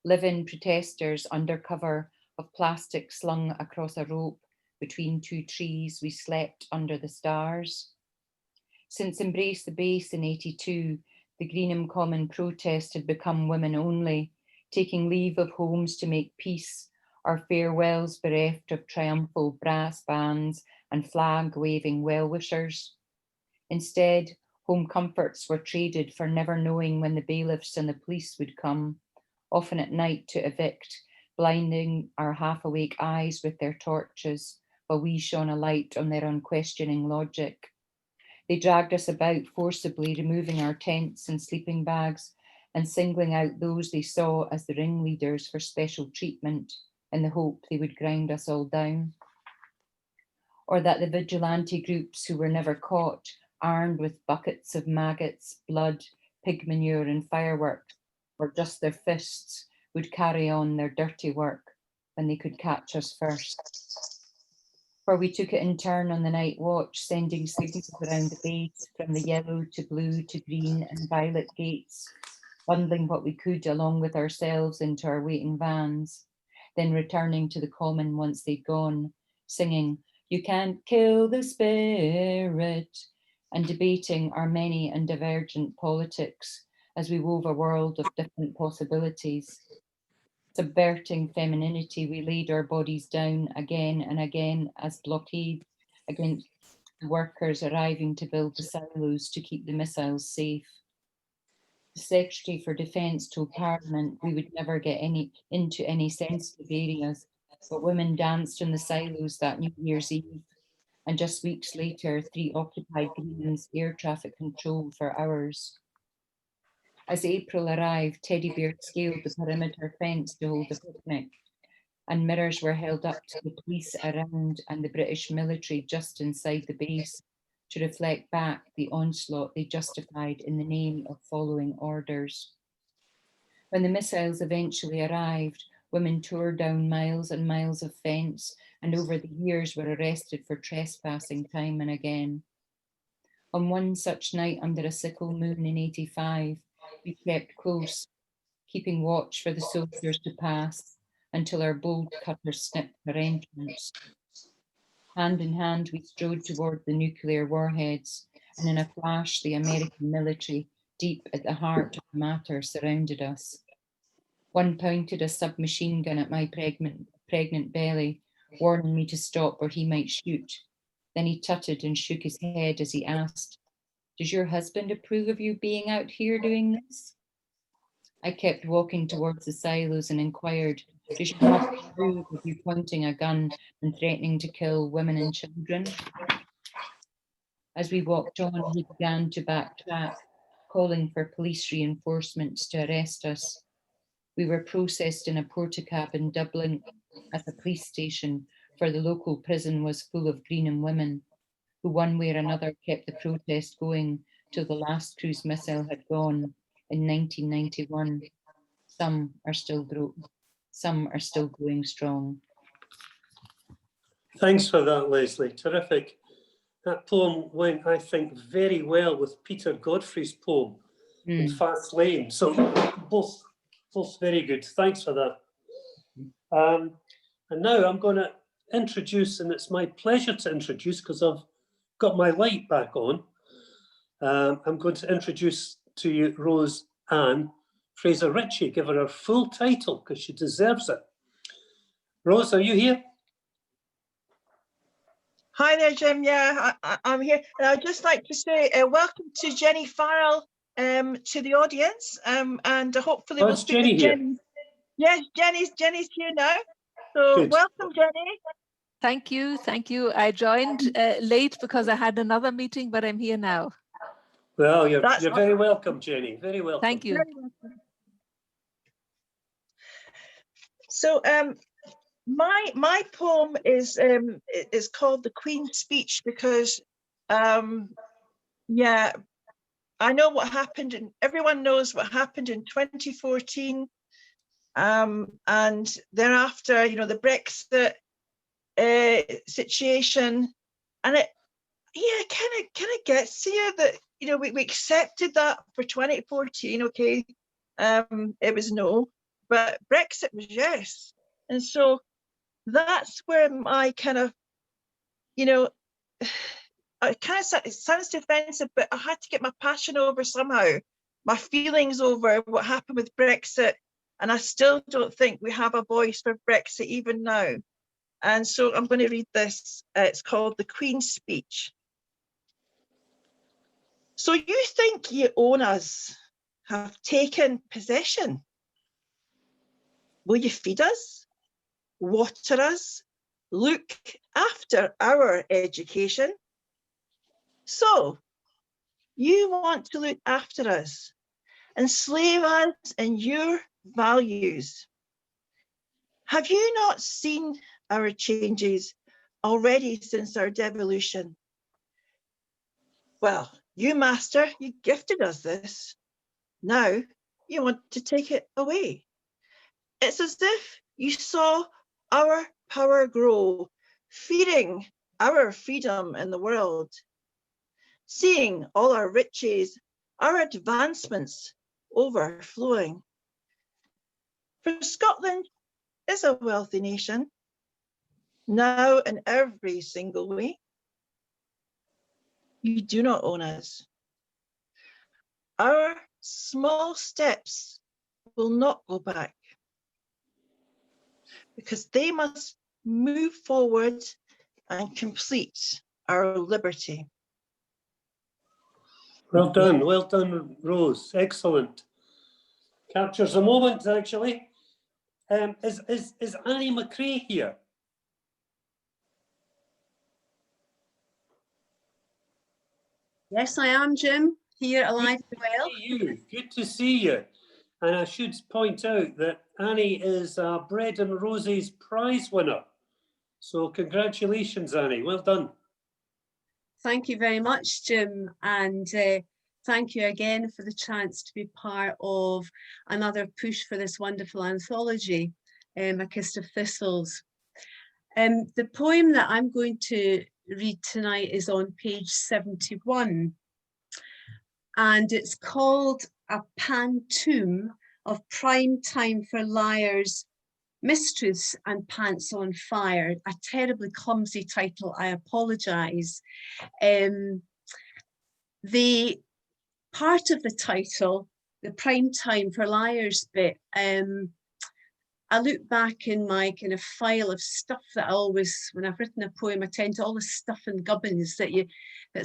Live-in protesters under cover of plastic slung across a rope between two trees, we slept under the stars. Since Embrace the Base in '82, the Greenham Common protest had become women only, taking leave of homes to make peace, our farewells bereft of triumphal brass bands and flag-waving well-wishers. Instead, home comforts were traded for never knowing when the bailiffs and the police would come, often at night to evict, blinding our half-awake eyes with their torches, while we shone a light on their unquestioning logic. They dragged us about forcibly, removing our tents and sleeping bags and singling out those they saw as the ringleaders for special treatment in the hope they would grind us all down. Or that the vigilante groups who were never caught, armed with buckets of maggots, blood, pig manure and fireworks, or just their fists, would carry on their dirty work when they could catch us first. For we took it in turn on the night watch, sending signals around the base from the yellow to blue to green and violet gates, bundling what we could along with ourselves into our waiting vans, then returning to the common once they'd gone, singing, "You can't kill the spirit," and debating our many and divergent politics as we wove a world of different possibilities. Subverting femininity, we laid our bodies down again and again as blockade against the workers arriving to build the silos to keep the missiles safe. The Secretary for Defence told Parliament we would never get into any sensitive areas, but women danced in the silos that New Year's Eve, and just weeks later, 3 occupied Greens air traffic control for hours. As April arrived, teddy bears scaled the perimeter fence to hold a picnic, and mirrors were held up to the police around and the British military just inside the base to reflect back the onslaught they justified in the name of following orders. When the missiles eventually arrived, women tore down miles and miles of fence and over the years were arrested for trespassing time and again. On one such night under a sickle moon in '85, we kept close, keeping watch for the soldiers to pass until our bolt cutters snipped their entrance. Hand in hand, we strode toward the nuclear warheads, and in a flash, the American military, deep at the heart of the matter, surrounded us. One pointed a submachine gun at my pregnant belly, warning me to stop or he might shoot. Then he tutted and shook his head as he asked, "Does your husband approve of you being out here doing this?" I kept walking towards the silos and inquired, "Does your husband approve of you pointing a gun and threatening to kill women and children?" As we walked on, he began to backtrack, calling for police reinforcements to arrest us. We were processed in a porticab in Dublin as a police station, for the local prison was full of Greenham women, who one way or another kept the protest going till the last cruise missile had gone in 1991. Some are still going strong. Thanks for that, Leslie. Terrific. That poem went, I think, very well with Peter Godfrey's poem in Fast Lane. So both very good. Thanks for that. And now I'm going to introduce, and it's my pleasure to introduce because I've got my light back on. I'm going to introduce to you Rose Ann Fraser Ritchie. Give her full title because she deserves it. Rose, are you here? Hi there, Jim. Yeah, I'm here. And I'd just like to say welcome to Jenny Farrell to the audience, and hopefully we'll speak Jenny with here. Jenny. Yes, Jenny's here now. So Good. welcome, Jenny. Thank you, thank you. I joined late because I had another meeting, but I'm here now. Well, you're very welcome, Jenny. Very welcome. Thank you. So my poem is called The Queen's Speech because yeah, I know what happened, and everyone knows what happened in 2014, and thereafter, you know, the Brexit situation, and it kind of gets here that, you know, we accepted that for 2014. Okay, it was no, but Brexit was yes, and so that's where my kind of, you know, it sounds defensive, but I had to get my passion over somehow, my feelings over what happened with Brexit, and I still don't think we have a voice for Brexit even now. And so I'm going to read this. It's called The Queen's Speech. So you think you own us, have taken possession? Will you feed us, water us, look after our education? So you want to look after us, enslave us in your values. Have you not seen our changes already since our devolution? Well, you master, you gifted us this. Now you want to take it away. It's as if you saw our power grow, feeding our freedom in the world, seeing all our riches, our advancements overflowing. For Scotland is a wealthy nation, now in every single way. You do not own us. Our small steps will not go back, because they must move forward and complete our liberty. Well done, Rose. Excellent. Captures a moment, actually. Is Annie McRae here? Yes, I am, Jim, here alive and well. Good to see you. And I should point out that Annie is a Bread and Roses prize winner. So congratulations, Annie. Well done. Thank you very much, Jim. And thank you again for the chance to be part of another push for this wonderful anthology, A Kist of Thistles. The poem that I'm going to read tonight is on page 71. And it's called A Pantoum of Prime Time for Liars, Mistruths and Pants on Fire. A terribly clumsy title, I apologise. The part of the title, the prime time for liars bit, I look back in my kind of file of stuff that I always, when I've written a poem, I tend to all the stuff and gubbins that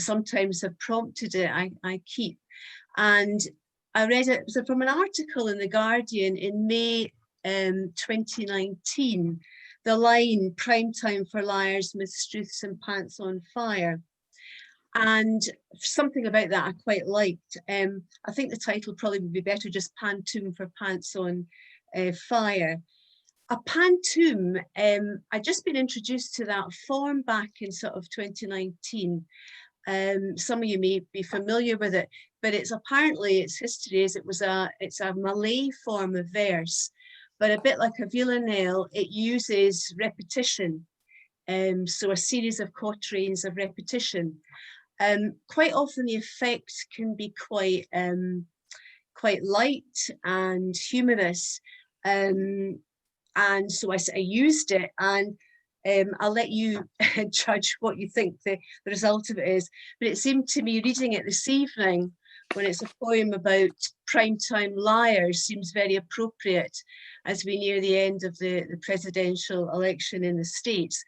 sometimes have prompted it, I keep. And I read it from an article in The Guardian in May 2019, the line, prime time for liars, mistruths and pants on fire. And something about that I quite liked. I think the title probably would be better, just Pantoum for pants on fire. A pantoum, I'd just been introduced to that form back in sort of 2019. Some of you may be familiar with it, but it's apparently, its history is it's a Malay form of verse, but a bit like a villanelle, it uses repetition. So a series of quatrains of repetition. Quite often the effect can be quite light and humorous. And so I used it, and I'll let you judge what you think the result of it is. But it seemed to me, reading it this evening, when it's a poem about primetime liars, seems very appropriate as we near the end of the presidential election in the States.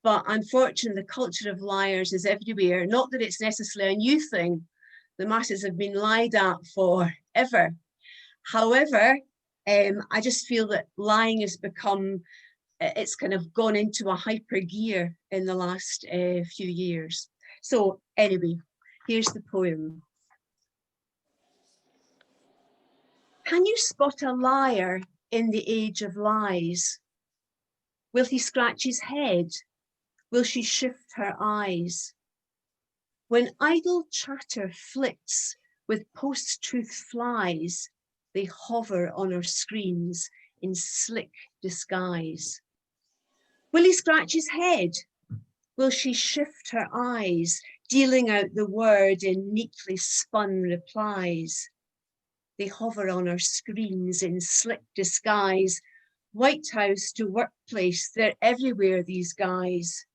But unfortunately, the culture of liars is everywhere. Not that it's necessarily a new thing. The masses have been lied at forever. However, I just feel that lying has become, it's kind of gone into a hyper gear in the last few years. So anyway, here's the poem. Can you spot a liar in the age of lies? Will he scratch his head? Will she shift her eyes? When idle chatter flits with post-truth flies, they hover on our screens in slick disguise. Will he scratch his head? Will she shift her eyes, dealing out the word in neatly spun replies? They hover on our screens in slick disguise. White House to workplace, they're everywhere, these guys.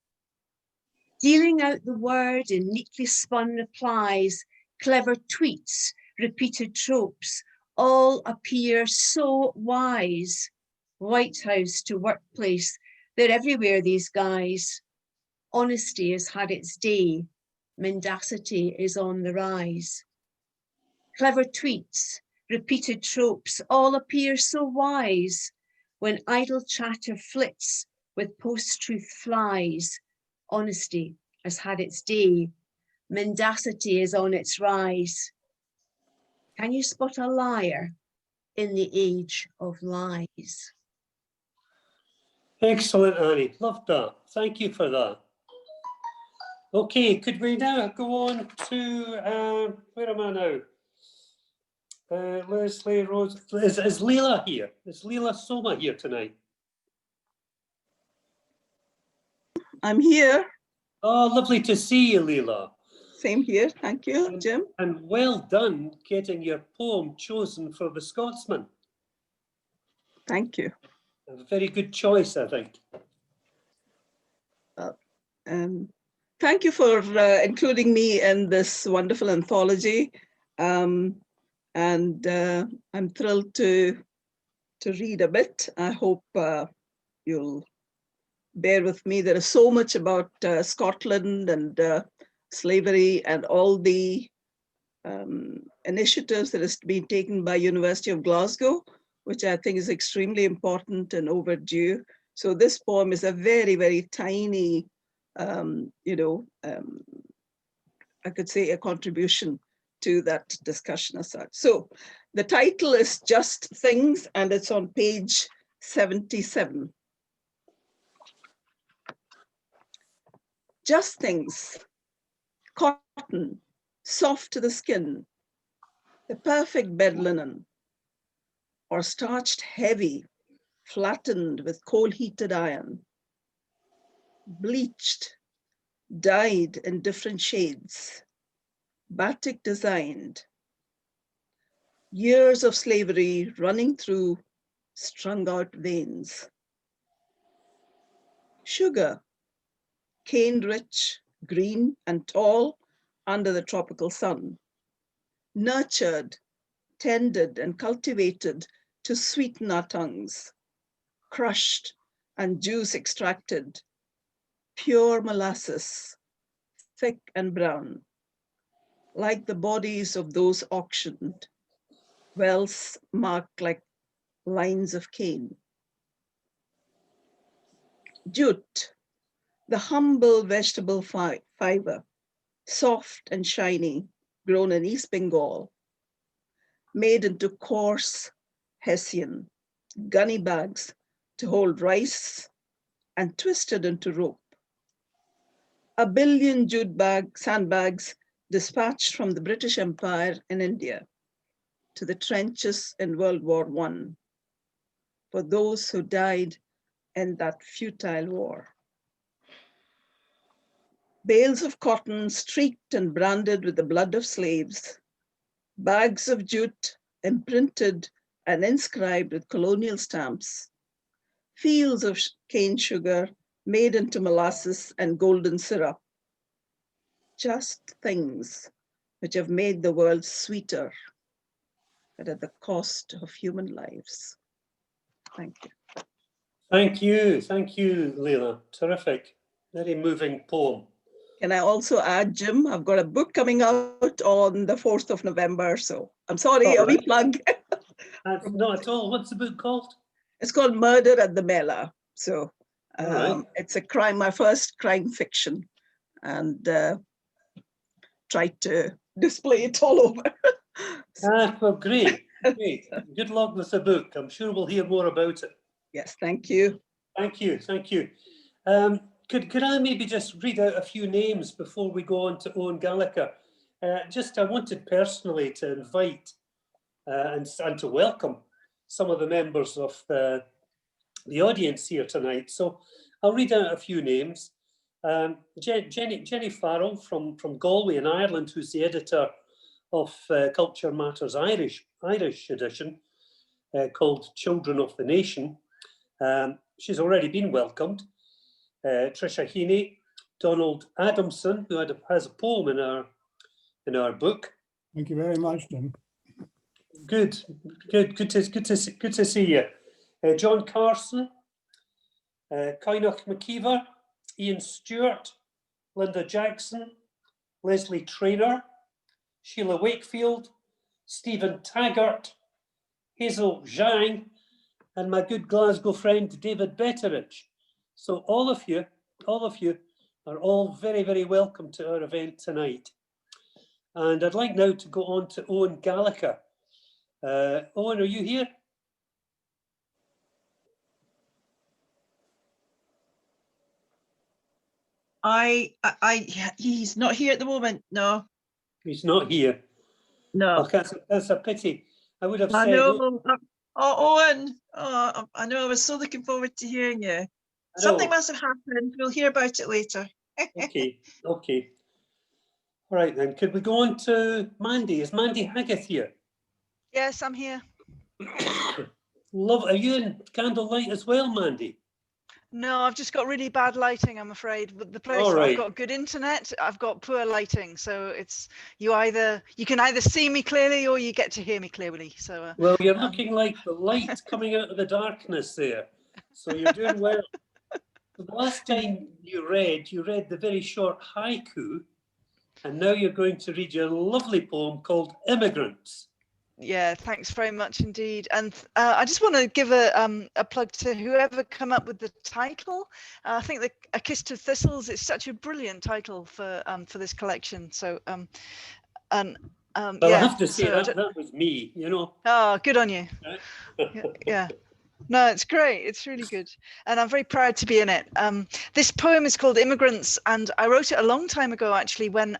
Dealing out the word in neatly spun replies, clever tweets, repeated tropes, all appear so wise. White House to workplace, they're everywhere, these guys. Honesty has had its day, mendacity is on the rise. Clever tweets, repeated tropes, all appear so wise. When idle chatter flits with post-truth flies, honesty has had its day, mendacity is on its rise. Can you spot a liar in the age of lies? Excellent, Annie. Loved that. Thank you for that. Okay, could we now go on to, where am I now? Leslie Rose. Is Leela here? Is Leela Soma here tonight? I'm here. Oh, lovely to see you, Leela. Same here. Thank you, Jim. And well done getting your poem chosen for the Scotsman. Thank you. A very good choice, I think. Thank you for including me in this wonderful anthology. And I'm thrilled to read a bit. I hope you'll bear with me. There is so much about Scotland and slavery and all the initiatives that has been taken by University of Glasgow, which I think is extremely important and overdue. So this poem is a very, very tiny, I could say a contribution to that discussion as such. So the title is Just Things, and it's on page 77. Just things, cotton, soft to the skin, the perfect bed linen, or starched heavy, flattened with coal-heated iron, bleached, dyed in different shades, batik designed, years of slavery running through strung out veins. Sugar, cane-rich, green and tall under the tropical sun, nurtured, tended and cultivated to sweeten our tongues, crushed and juice extracted, pure molasses, thick and brown, like the bodies of those auctioned, wells marked like lines of cane. Jute, the humble vegetable fiber, soft and shiny, grown in East Bengal, made into coarse Hessian gunny bags to hold rice and twisted into rope. 1 billion jute sandbags dispatched from the British Empire in India to the trenches in World War I for those who died in that futile war. Bales of cotton streaked and branded with the blood of slaves, bags of jute imprinted and inscribed with colonial stamps, fields of cane sugar made into molasses and golden syrup. Just things which have made the world sweeter, but at the cost of human lives. Thank you. Thank you, Leila. Terrific, very moving poem. Can I also add, Jim, I've got a book coming out on the 4th of November, so I'm sorry, a wee plug. Not at all. What's the book called? It's called Murder at the Mela. So Right. it's a crime, my first crime fiction, and tried to display it all over. Well, great. Good luck with the book. I'm sure we'll hear more about it. Yes, thank you. Thank you. Could I maybe just read out a few names before we go on to Owen Gallagher? I wanted personally to invite and to welcome some of the members of the audience here tonight. So I'll read out a few names. Jenny Farrell from Galway in Ireland, who's the editor of Culture Matters Irish edition called Children of the Nation. She's already been welcomed. Tricia Heaney, Donald Adamson, who has a poem in our book. Thank you very much, Jim. Good to see you. John Carson, Coinach McKeever, Ian Stewart, Linda Jackson, Leslie Traynor, Sheila Wakefield, Stephen Taggart, Hazel Zhang, and my good Glasgow friend David Betteridge. So all of you are all very, very welcome to our event tonight. And I'd like now to go on to Owen Gallagher. Owen, are you here? He's not here at the moment, no. He's not here. No. Okay, that's a pity. I would have I said... know. Owen, I know, I was so looking forward to hearing you. Something must have happened. We'll hear about it later. Okay. All right then, could we go on to Mandy? Is Mandy Haggith here? Yes, I'm here. Are you in candlelight as well, Mandy? No, I've just got really bad lighting, I'm afraid. But the place I've got good internet, I've got poor lighting. So it's you can either see me clearly or you get to hear me clearly. So well, you're looking like the light coming out of the darkness there. So you're doing well. So the last time you read the very short haiku, and now you're going to read your lovely poem called Immigrants. Yeah, thanks very much indeed. And I just want to give a plug to whoever come up with the title. I think A Kist of Thistles is such a brilliant title for this collection. So well, yeah, I have to say so that was me, you know. Oh, good on you. Yeah. No, it's great. It's really good. And I'm very proud to be in it. This poem is called Immigrants, and I wrote it a long time ago, actually, when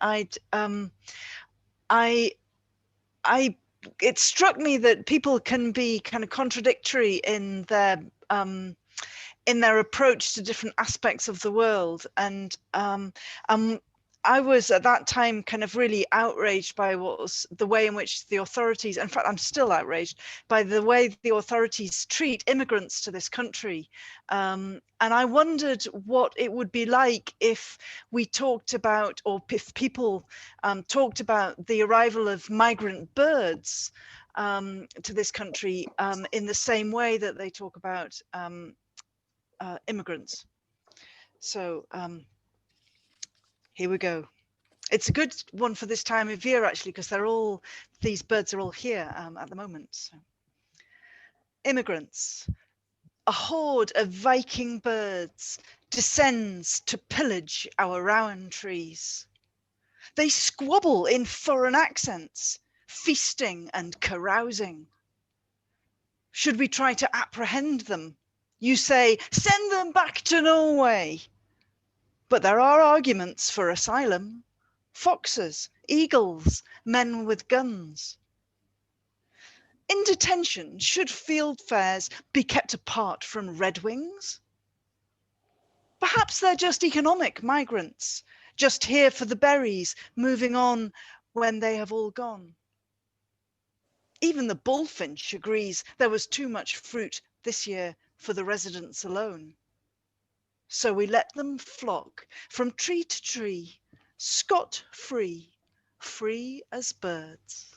it struck me that people can be kind of contradictory in their approach to different aspects of the world. And I was at that time kind of really outraged by what was the way in which the authorities, in fact, I'm still outraged by the way the authorities treat immigrants to this country. And I wondered what it would be like if we talked about, or if people talked about the arrival of migrant birds to this country in the same way that they talk about immigrants. So here we go. It's a good one for this time of year, actually, because these birds are all here at the moment. So. Immigrants. A horde of Viking birds descends to pillage our rowan trees. They squabble in foreign accents, feasting and carousing. Should we try to apprehend them? You say, send them back to Norway. But there are arguments for asylum. Foxes, eagles, men with guns. In detention, should fieldfares be kept apart from redwings? Perhaps they're just economic migrants, just here for the berries, moving on when they have all gone. Even the bullfinch agrees there was too much fruit this year for the residents alone. So we let them flock from tree to tree, scot-free, free as birds.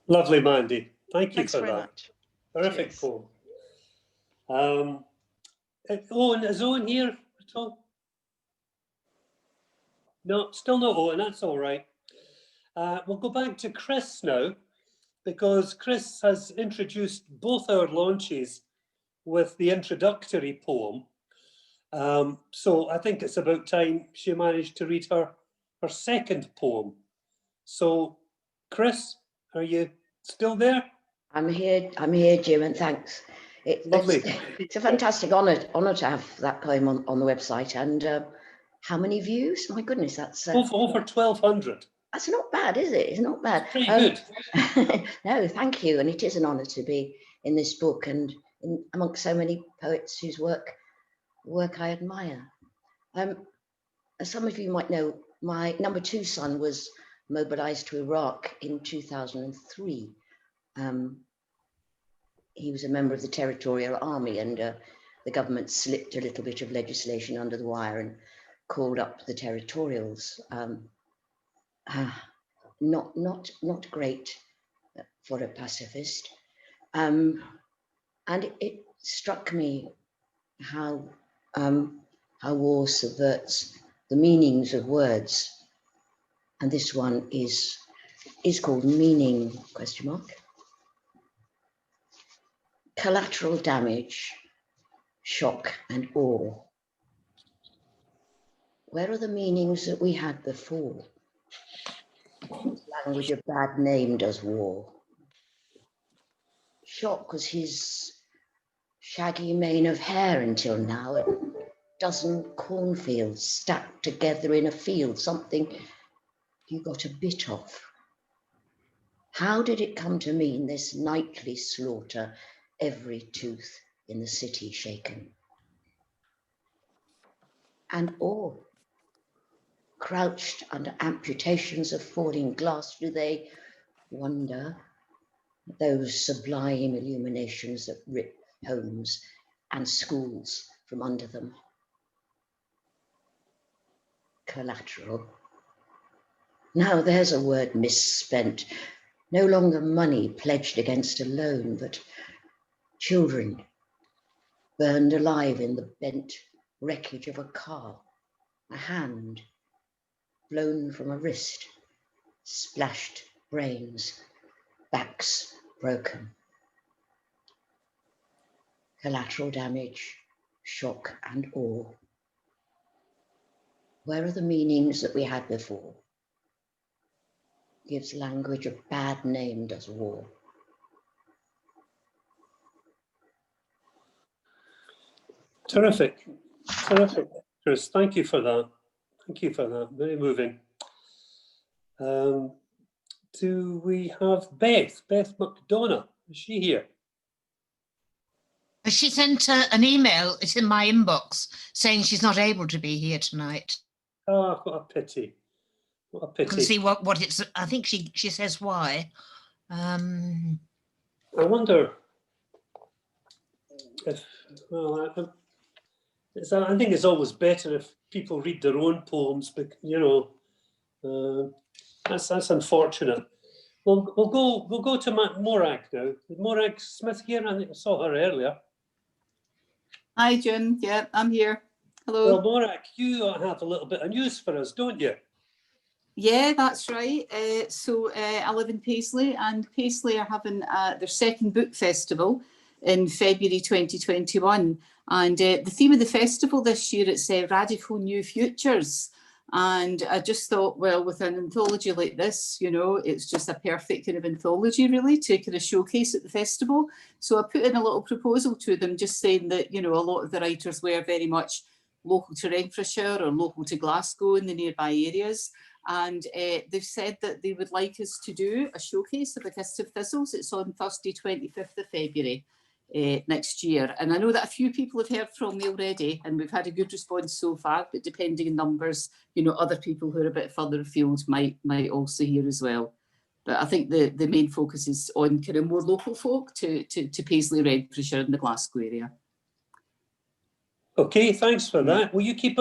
Lovely, Mandy. Thank you Thanks for very that. much. Terrific Cheers. poem. Owen, is Owen here at all? No, still not Owen, that's all right. We'll go back to Chris now, because Chris has introduced both our launches with the introductory poem. So I think it's about time she managed to read her second poem. So, Chris, are you still there? I'm here, Jim, and thanks. Lovely. It's a fantastic honour to have that poem on the website. And how many views? My goodness, that's over 1,200. That's not bad, is it? It's not bad. Pretty good. No, thank you, and it is an honour to be in this book and amongst so many poets whose work I admire. As some of you might know, my number 2 son was mobilised to Iraq in 2003. He was a member of the Territorial Army, and the government slipped a little bit of legislation under the wire and called up the territorials. Not great for a pacifist. And it struck me how war subverts the meanings of words. And this one is called Meaning, ? Collateral damage, shock and awe. Where are the meanings that we had before? Language a bad name does war. Shock was his shaggy mane of hair until now, a dozen cornfields stacked together in a field, something you got a bit of. How did it come to mean this nightly slaughter, every tooth in the city shaken? And awe, crouched under amputations of falling glass, do they wonder those sublime illuminations that rip homes and schools from under them? Collateral. Now there's a word misspent. No longer money pledged against a loan, but children burned alive in the bent wreckage of a car, a hand blown from a wrist, splashed brains, backs broken. Collateral damage, shock and awe. Where are the meanings that we had before? Gives language a bad name, does war. Terrific, terrific, Chris. Thank you for that. Thank you for that. Very moving. Do we have Beth? Beth McDonough. Is she here? She sent an email, it's in my inbox, saying she's not able to be here tonight. Ah, what a pity. What a I can pity. see what it's, I think she says why. I wonder if, well, I think it's always better if people read their own poems, but you know, that's unfortunate. We'll go to Morag now. Is Morag Smith here? I think I saw her earlier. Hi, Jim. Yeah, I'm here. Hello. Well, Morag, you have a little bit of news for us, don't you? Yeah, that's right. So I live in Paisley, and Paisley are having their second book festival in February 2021. And the theme of the festival this year, it's Radical New Futures. And I just thought, well, with an anthology like this, you know, it's just a perfect kind of anthology, really, to kind of showcase at the festival. So I put in a little proposal to them, just saying that, you know, a lot of the writers were very much local to Renfrewshire or local to Glasgow and the nearby areas. And they've said that they would like us to do a showcase of A Kist of Thistles. It's on Thursday, 25th of February next year. And I know that a few people have heard from me already, and we've had a good response so far, but depending on numbers, you know, other people who are a bit further afield might also hear as well. But I think the main focus is on kind of more local folk to Paisley, Renfrewshire and the Glasgow area. Okay, thanks for that. Will you keep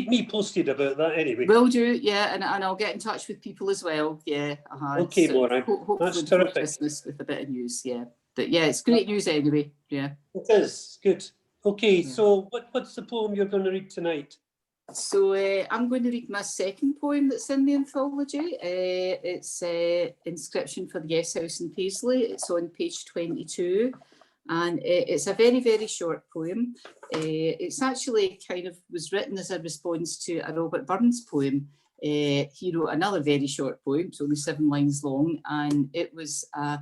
me posted about that anyway? Will do, yeah, and I'll get in touch with people as well. Yeah, okay, so Morag. hopefully That's before terrific. Christmas with a bit of news, yeah. But yeah, it's great news anyway. Yeah, it is good. Okay, so what's the poem you're going to read tonight? So I'm going to read my second poem that's in the anthology. It's Inscription for the Yes House in Paisley. It's on page 22. And it's a very, very short poem. It's actually kind of was written as a response to a Robert Burns poem. He wrote another very short poem, it's only 7 lines long, and it was a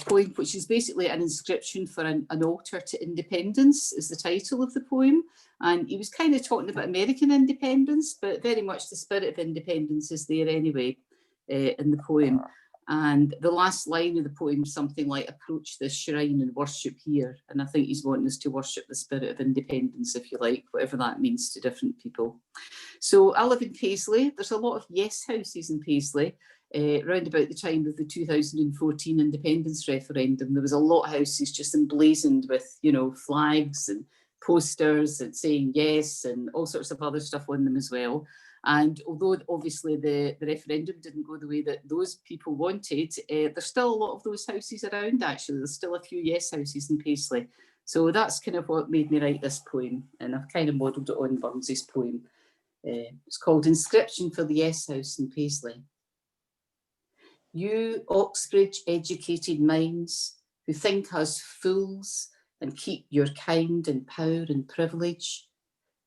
poem which is basically an inscription for an altar to independence, is the title of the poem. And he was kind of talking about American independence, but very much the spirit of independence is there anyway in the poem. And the last line of the poem is something like, approach this shrine and worship here. And I think he's wanting us to worship the spirit of independence, if you like, whatever that means to different people. So I live in Paisley. There's a lot of yes houses in Paisley. Round about the time of the 2014 independence referendum, there was a lot of houses just emblazoned with, you know, flags and posters and saying yes and all sorts of other stuff on them as well. And although obviously the referendum didn't go the way that those people wanted, there's still a lot of those houses around, actually. There's still a few yes houses in Paisley. So that's kind of what made me write this poem. And I've kind of modelled it on Burns's poem. It's called Inscription for the Yes House in Paisley. You Oxbridge educated minds who think us fools and keep your kind in power and privilege,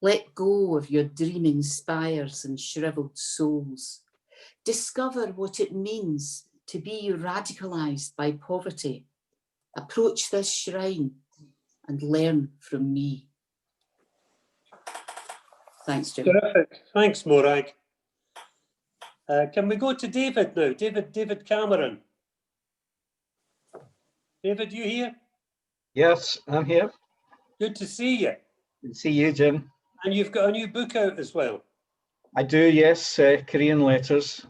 let go of your dreaming spires and shriveled souls. Discover what it means to be radicalized by poverty. Approach this shrine and learn from me. Thanks, Jim. Terrific. Thanks, Morag. Can we go to David now? David Cameron. David, you here? Yes, I'm here. Good to see you. Good to see you, Jim. And you've got a new book out as well. I do, yes. Korean letters.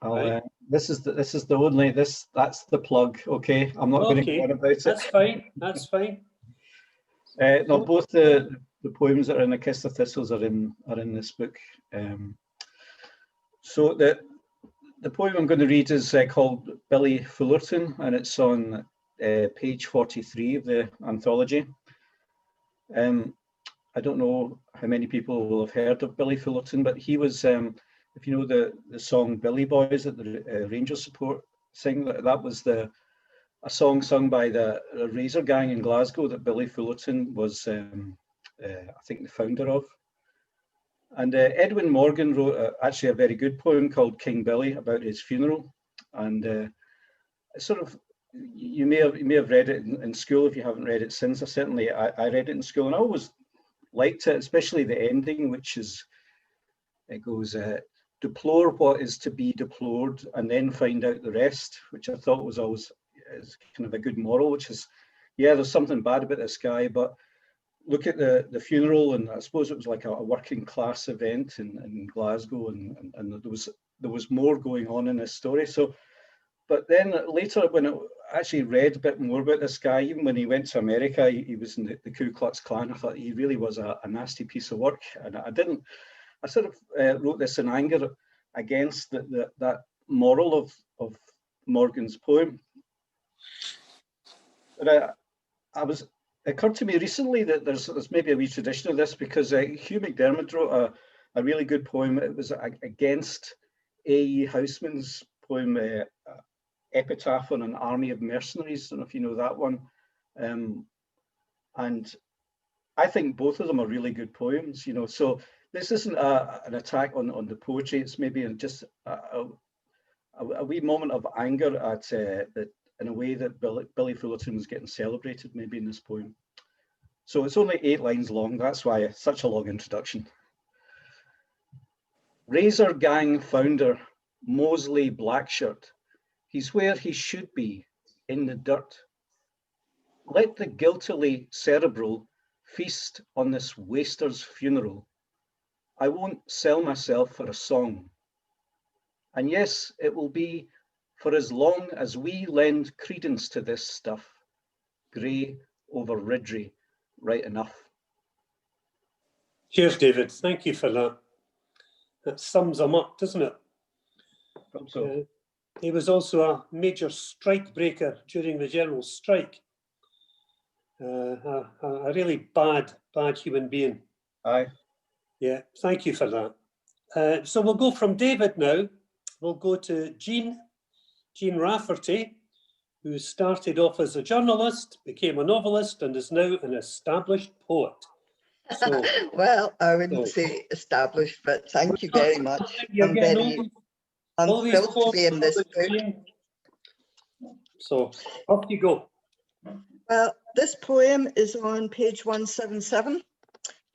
Right. This is the only that's the plug. Okay, I'm not going to go on about it. That's fine. That's fine. No, both the poems that are in A Kist of Thistles are in this book. So the poem I'm going to read is called Billy Fullerton, and it's on page 43 of the anthology. I don't know how many people will have heard of Billy Fullerton, but he was, if you know the song Billy Boys that the Rangers support sing, that was a song sung by the Razor Gang in Glasgow that Billy Fullerton was, I think, the founder of. And Edwin Morgan wrote actually a very good poem called King Billy about his funeral. And sort of, you may have read it in school if you haven't read it since. I read it in school, and I always liked it, especially the ending, which is, it goes, deplore what is to be deplored and then find out the rest, which I thought was always kind of a good moral, which is, yeah, there's something bad about this guy, but look at the funeral, and I suppose it was like a working class event in Glasgow, and there was more going on in this story. So, but then later, when I actually read a bit more about this guy, even when he went to America, he was in the Ku Klux Klan. I thought he really was a nasty piece of work, and I sort of wrote this in anger against that moral of Morgan's poem. But it occurred to me recently that there's maybe a wee tradition of this, because Hugh McDermott wrote a really good poem. It was against A.E. Houseman's poem, Epitaph on an Army of Mercenaries. I don't know if you know that one. And I think both of them are really good poems, you know. So this isn't an attack on the poetry. It's maybe just a wee moment of anger at that, in a way that Billy Fullerton was getting celebrated maybe in this poem. So it's only 8 lines long. That's why it's such a long introduction. Razor Gang founder, Mosley Blackshirt. He's where he should be, in the dirt. Let the guiltily cerebral feast on this waster's funeral. I won't sell myself for a song. And yes, it will be for as long as we lend credence to this stuff. Grey over Ridgery, right enough. Cheers, David. Thank you for that. That sums him up, doesn't it? So. He was also a major strike breaker during the general strike. A really bad human being. Aye. Yeah, thank you for that. So we'll go from David now. We'll go to Jean Rafferty, who started off as a journalist, became a novelist, and is now an established poet. So, well, I wouldn't say established, but thank you very much. I'm thrilled to be in this book. So, off you go. Well, this poem is on page 177,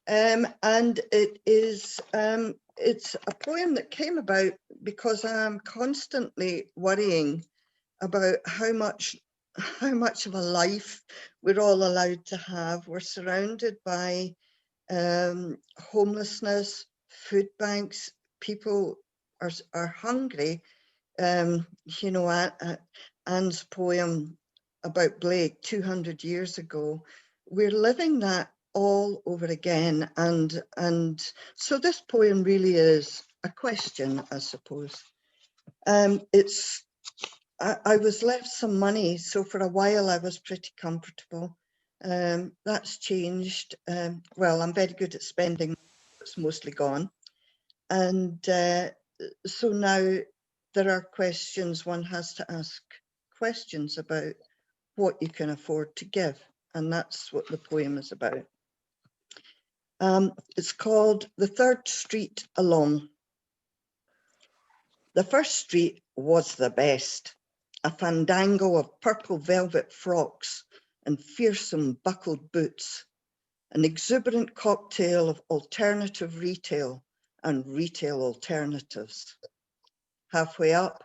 and it is it's a poem that came about because I'm constantly worrying about how much of a life we're all allowed to have. We're surrounded by homelessness, food banks, people are hungry. You know, Anne's poem about Blake 200 years ago, we're living that all over again. And so this poem really is a question, I suppose. I was left some money, so for a while I was pretty comfortable. That's changed. Well, I'm very good at spending, it's mostly gone. And so now there are questions, one has to ask questions about what you can afford to give. And that's what the poem is about. It's called The Third Street Alone. The first street was the best, a fandango of purple velvet frocks and fearsome buckled boots, an exuberant cocktail of alternative retail and retail alternatives. Halfway up,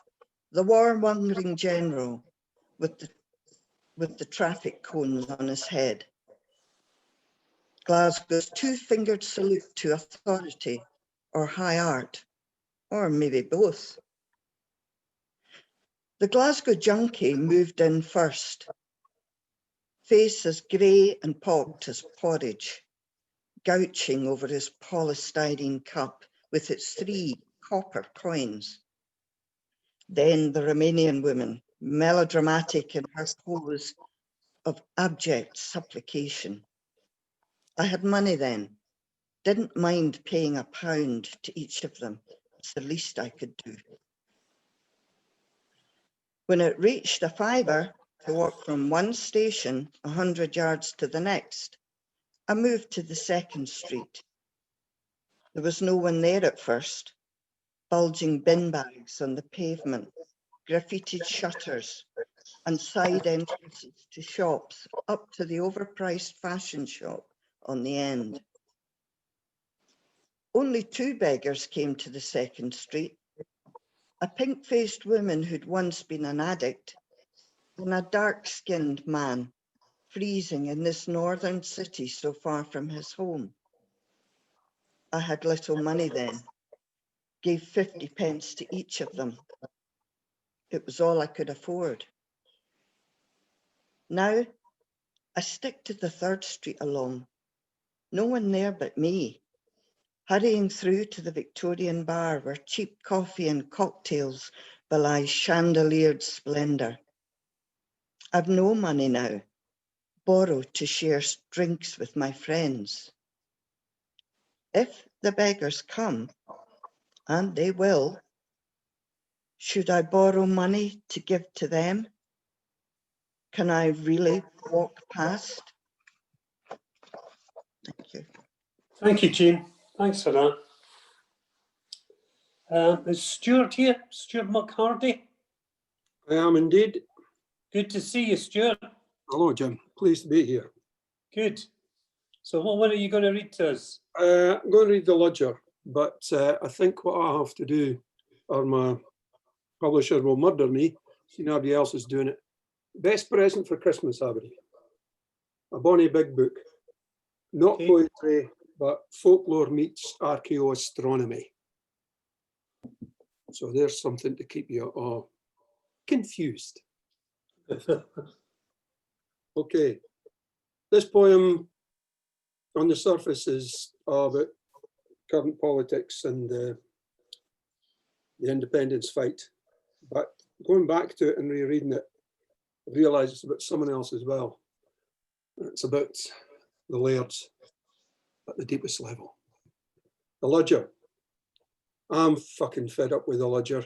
the warmongering general with the traffic cones on his head. Glasgow's two-fingered salute to authority or high art, or maybe both. The Glasgow junkie moved in first, face as grey and pocked as porridge, gouching over his polystyrene cup with its 3 copper coins. Then the Romanian woman, melodramatic in her pose of abject supplication. I had money then, didn't mind paying £1 to each of them. It's the least I could do. When it reached a fiver to walk from one station 100 yards to the next, I moved to the second street. There was no one there at first. Bulging bin bags on the pavement, graffitied shutters, and side entrances to shops up to the overpriced fashion shop on the end. Only 2 beggars came to the second street, a pink-faced woman who'd once been an addict, and a dark-skinned man freezing in this northern city so far from his home. I had little money then, gave 50 pence to each of them. It was all I could afford. Now, I stick to the third street along, no one there but me, hurrying through to the Victorian bar where cheap coffee and cocktails belie chandeliered splendour. I've no money now, borrow to share drinks with my friends. If the beggars come, and they will, should I borrow money to give to them? Can I really walk past? Thank you. Thank you, Jean. Thanks for that. Is Stuart here? Stuart McHardy? I am indeed. Good to see you, Stuart. Hello, Jim. Pleased to be here. Good. So what are you going to read to us? I'm going to read The Lodger, but I think what I have to do, or my publisher will murder me, see nobody else is doing it. Best present for Christmas, Aberdeen. A bonny big book. Not poetry, but folklore meets archaeoastronomy. So there's something to keep you all confused. Okay. This poem on the surface is about current politics and the independence fight. But going back to it and rereading it, I realise it's about someone else as well. It's about the lairds at the deepest level. The Lodger. I'm fucking fed up with the Lodger.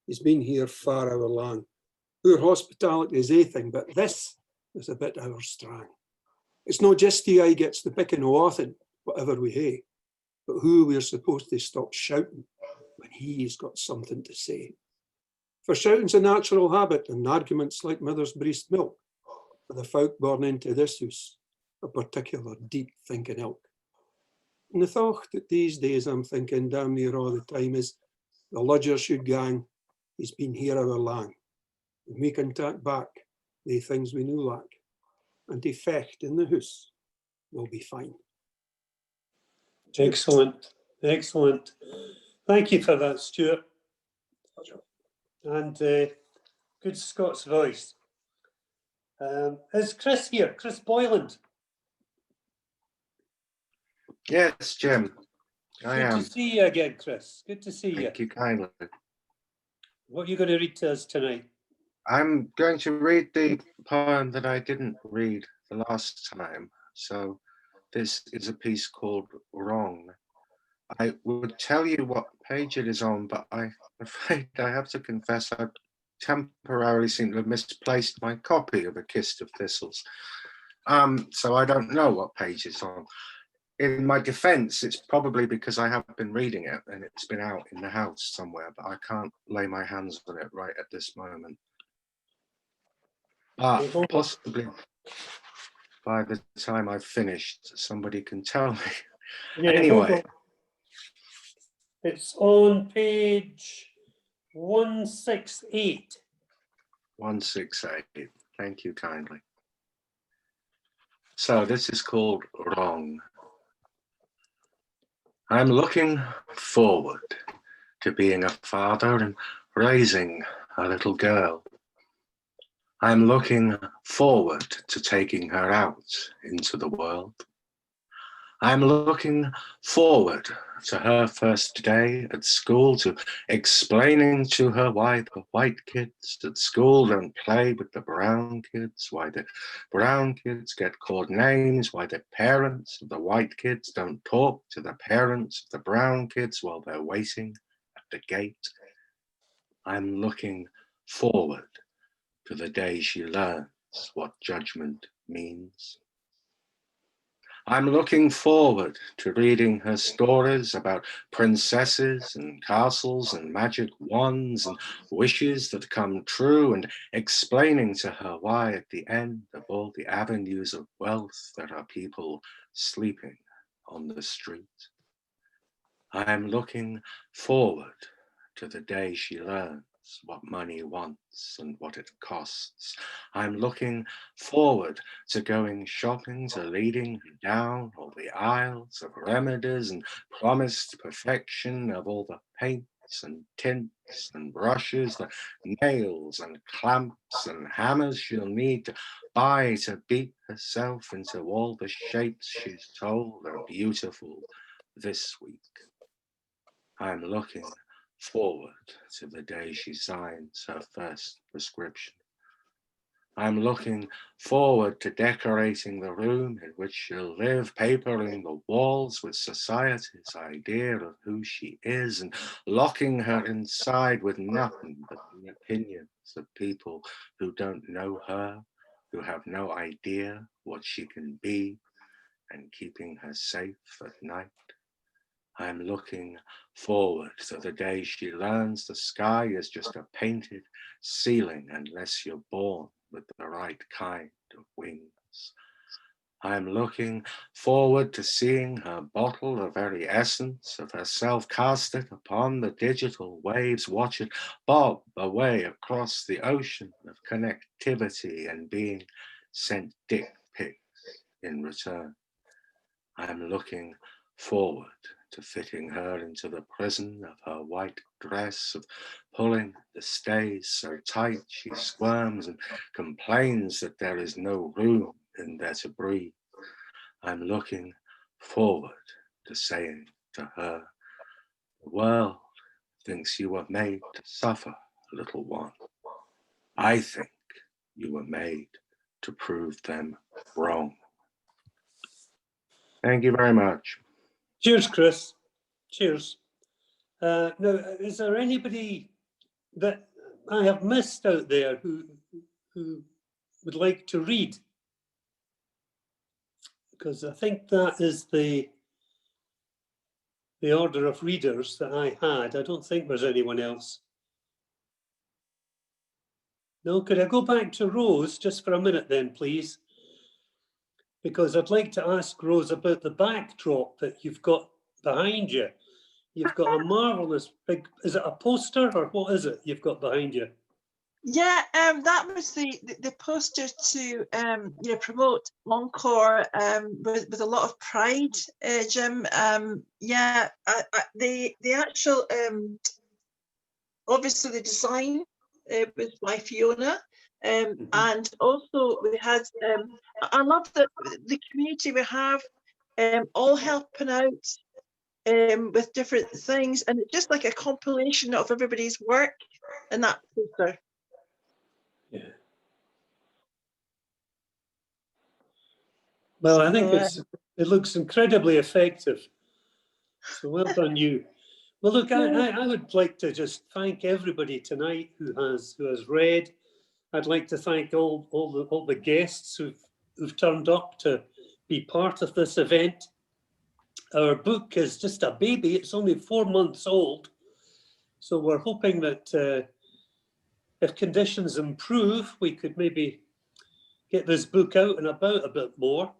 He's been here far hour long. Poor hospitality is a thing, but this is a bit our strang. It's not just he I gets the picking o' often, whatever we hae, but who we're supposed to stop shouting when he's got something to say. For shouting's a natural habit, and arguments like mother's breast milk, for the folk born into this house, a particular deep thinking ilk. And the thought that these days I'm thinking damn near all the time is, the Lodger should gang, he's been here our lang, and we can tak back the things we knew lack, and to fecht in the house will be fine. Excellent, excellent. Thank you for that, Stuart. And good Scots voice. Is Chris here? Chris Boyland? Yes, Jim. I am. Good to see you again, Chris. Good to see you. Thank you kindly. What are you going to read to us tonight? I'm going to read the poem that I didn't read the last time. So this is a piece called Wrong. I would tell you what page it is on, but I'm afraid I have to confess I temporarily seem to have misplaced my copy of A Kist of Thistles. So I don't know what page it's on. In my defense, it's probably because I have been reading it and it's been out in the house somewhere, but I can't lay my hands on it right at this moment. But possibly by the time I've finished, somebody can tell me. Yeah, anyway. It's on page 168. 168. Thank you kindly. So this is called Wrong. I'm looking forward to being a father and raising a little girl. I'm looking forward to taking her out into the world. I'm looking forward to her first day at school, to explaining to her why the white kids at school don't play with the brown kids, why the brown kids get called names, why the parents of the white kids don't talk to the parents of the brown kids while they're waiting at the gate. I'm looking forward to the day she learns what judgment means. I'm looking forward to reading her stories about princesses and castles and magic wands and wishes that come true, and explaining to her why at the end of all the avenues of wealth there are people sleeping on the street. I'm looking forward to the day she learns what money wants and what it costs. I'm looking forward to going shopping, to leading her down all the aisles of remedies and promised perfection of all the paints and tints and brushes, the nails and clamps and hammers she'll need to buy to beat herself into all the shapes she's told are beautiful this week. I'm looking forward to the day she signs her first prescription. I'm looking forward to decorating the room in which she'll live, papering the walls with society's idea of who she is, and locking her inside with nothing but the opinions of people who don't know her, who have no idea what she can be, and keeping her safe at night. I'm looking forward to the day she learns the sky is just a painted ceiling unless you're born with the right kind of wings. I'm looking forward to seeing her bottle the very essence of herself, cast it upon the digital waves, watch it bob away across the ocean of connectivity and being sent dick pics in return. I'm looking forward to fitting her into the prison of her white dress, of pulling the stays so tight she squirms and complains that there is no room in there to breathe. I'm looking forward to saying to her, the world thinks you were made to suffer, little one. I think you were made to prove them wrong. Thank you very much. Cheers, Chris. Cheers. Now, is there anybody that I have missed out there who would like to read? Because I think that is the order of readers that I had. I don't think there's anyone else. No, could I go back to Rose just for a minute then, please? Because I'd like to ask Rose about the backdrop that you've got behind you. You've got a marvelous big, is it a poster or what is it you've got behind you? Yeah, that was the poster to promote Encore with a lot of pride, Jim. Yeah, the actual obviously the design was by Fiona, and also we had I love that the community we have all helping out with different things, and it's just like a compilation of everybody's work in that poster. Yeah. Well, I think it looks incredibly effective. So well done you. Well, look, I would like to just thank everybody tonight who has read. I'd like to thank all the guests who've turned up to be part of this event. Our book is just a baby. It's only 4 months old. So we're hoping that if conditions improve, we could maybe get this book out and about a bit more.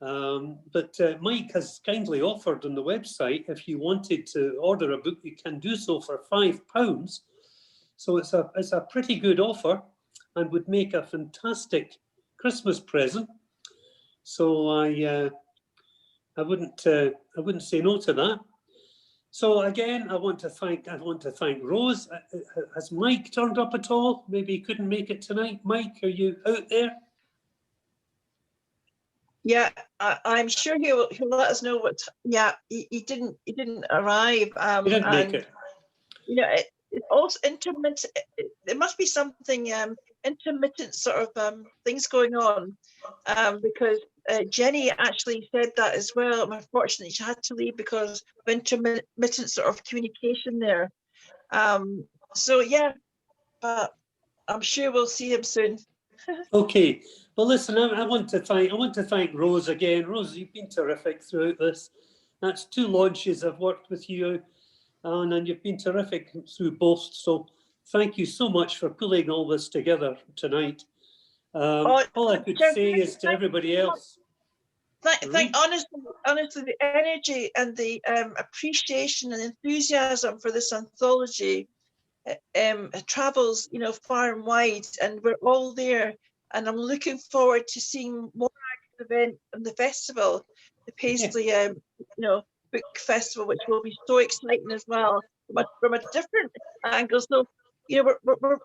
But Mike has kindly offered on the website, if you wanted to order a book, you can do so for £5. So it's a pretty good offer and would make a fantastic Christmas present. So I wouldn't say no to that. So again, I want to thank Rose. Has Mike turned up at all? Maybe he couldn't make it tonight. Mike, are you out there? Yeah, I'm sure he'll let us know what. Yeah, he didn't arrive. He didn't make And it. you know, it's also intermittent. There must be something intermittent sort of things going on, because Jenny actually said that as well. Unfortunately, she had to leave because of intermittent sort of communication there. So yeah, but I'm sure we'll see him soon. Okay. Well, listen, I want to thank Rose again. Rose, you've been terrific throughout this. That's 2 launches I've worked with you on, and you've been terrific through both. So thank you so much for pulling all this together tonight. All I could say is to everybody else. Honestly, the energy and the appreciation and enthusiasm for this anthology travels, you know, far and wide, and we're all there. And I'm looking forward to seeing more events in the festival, the Paisley, you know, book festival, which will be so exciting as well from a different angle. So, you know,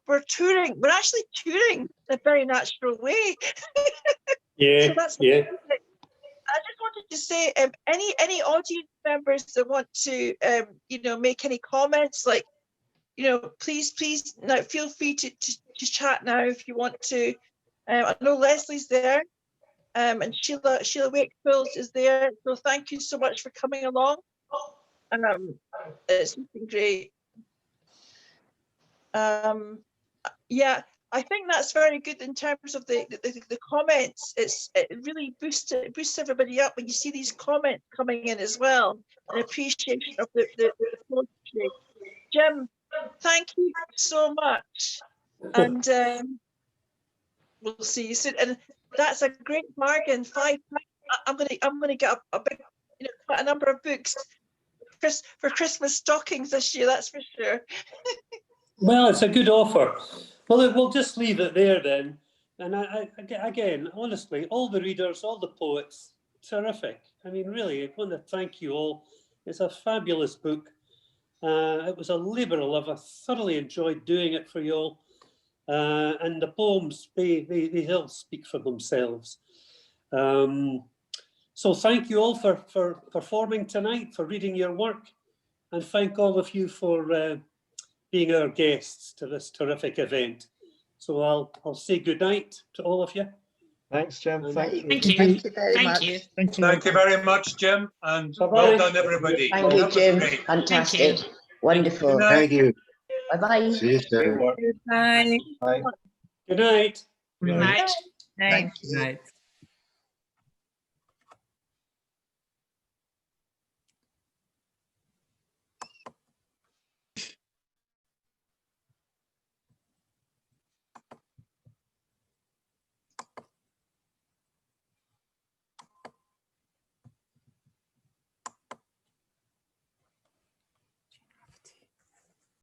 we're touring. We're actually touring in a very natural way. Yeah, so that's yeah. I just wanted to say, any audience members that want to, you know, make any comments, like, you know, please, now feel free to chat now if you want to. I know Leslie's there, and Sheila Wakefield is there. So thank you so much for coming along. It's been great. Yeah, I think that's very good in terms of the comments. It really boosts everybody up when you see these comments coming in as well, an appreciation of the poetry. Jim, thank you so much, and we'll see you soon. And that's a great bargain. £5. I'm gonna get a big, you know, quite a number of books for Christmas stockings this year. That's for sure. Well, it's a good offer. Well, we'll just leave it there then. And again, honestly, all the readers, all the poets, terrific. I mean, really, I want to thank you all. It's a fabulous book. It was a labour of love. I thoroughly enjoyed doing it for you all. And the poems, they all speak for themselves. So thank you all for performing tonight, for reading your work, and thank all of you for being our guests to this terrific event. So I'll say good night to all of you. Thanks, Jim. Thank you. Thank you very much. Thank you very much, Jim, and Bye-bye. well done, everybody. Thank you, That was Jim. great. Fantastic. Wonderful. Good night. Thank you. Bye-bye. See you soon. Bye. Bye. Good night. Good night. Thank Thanks. you. Right.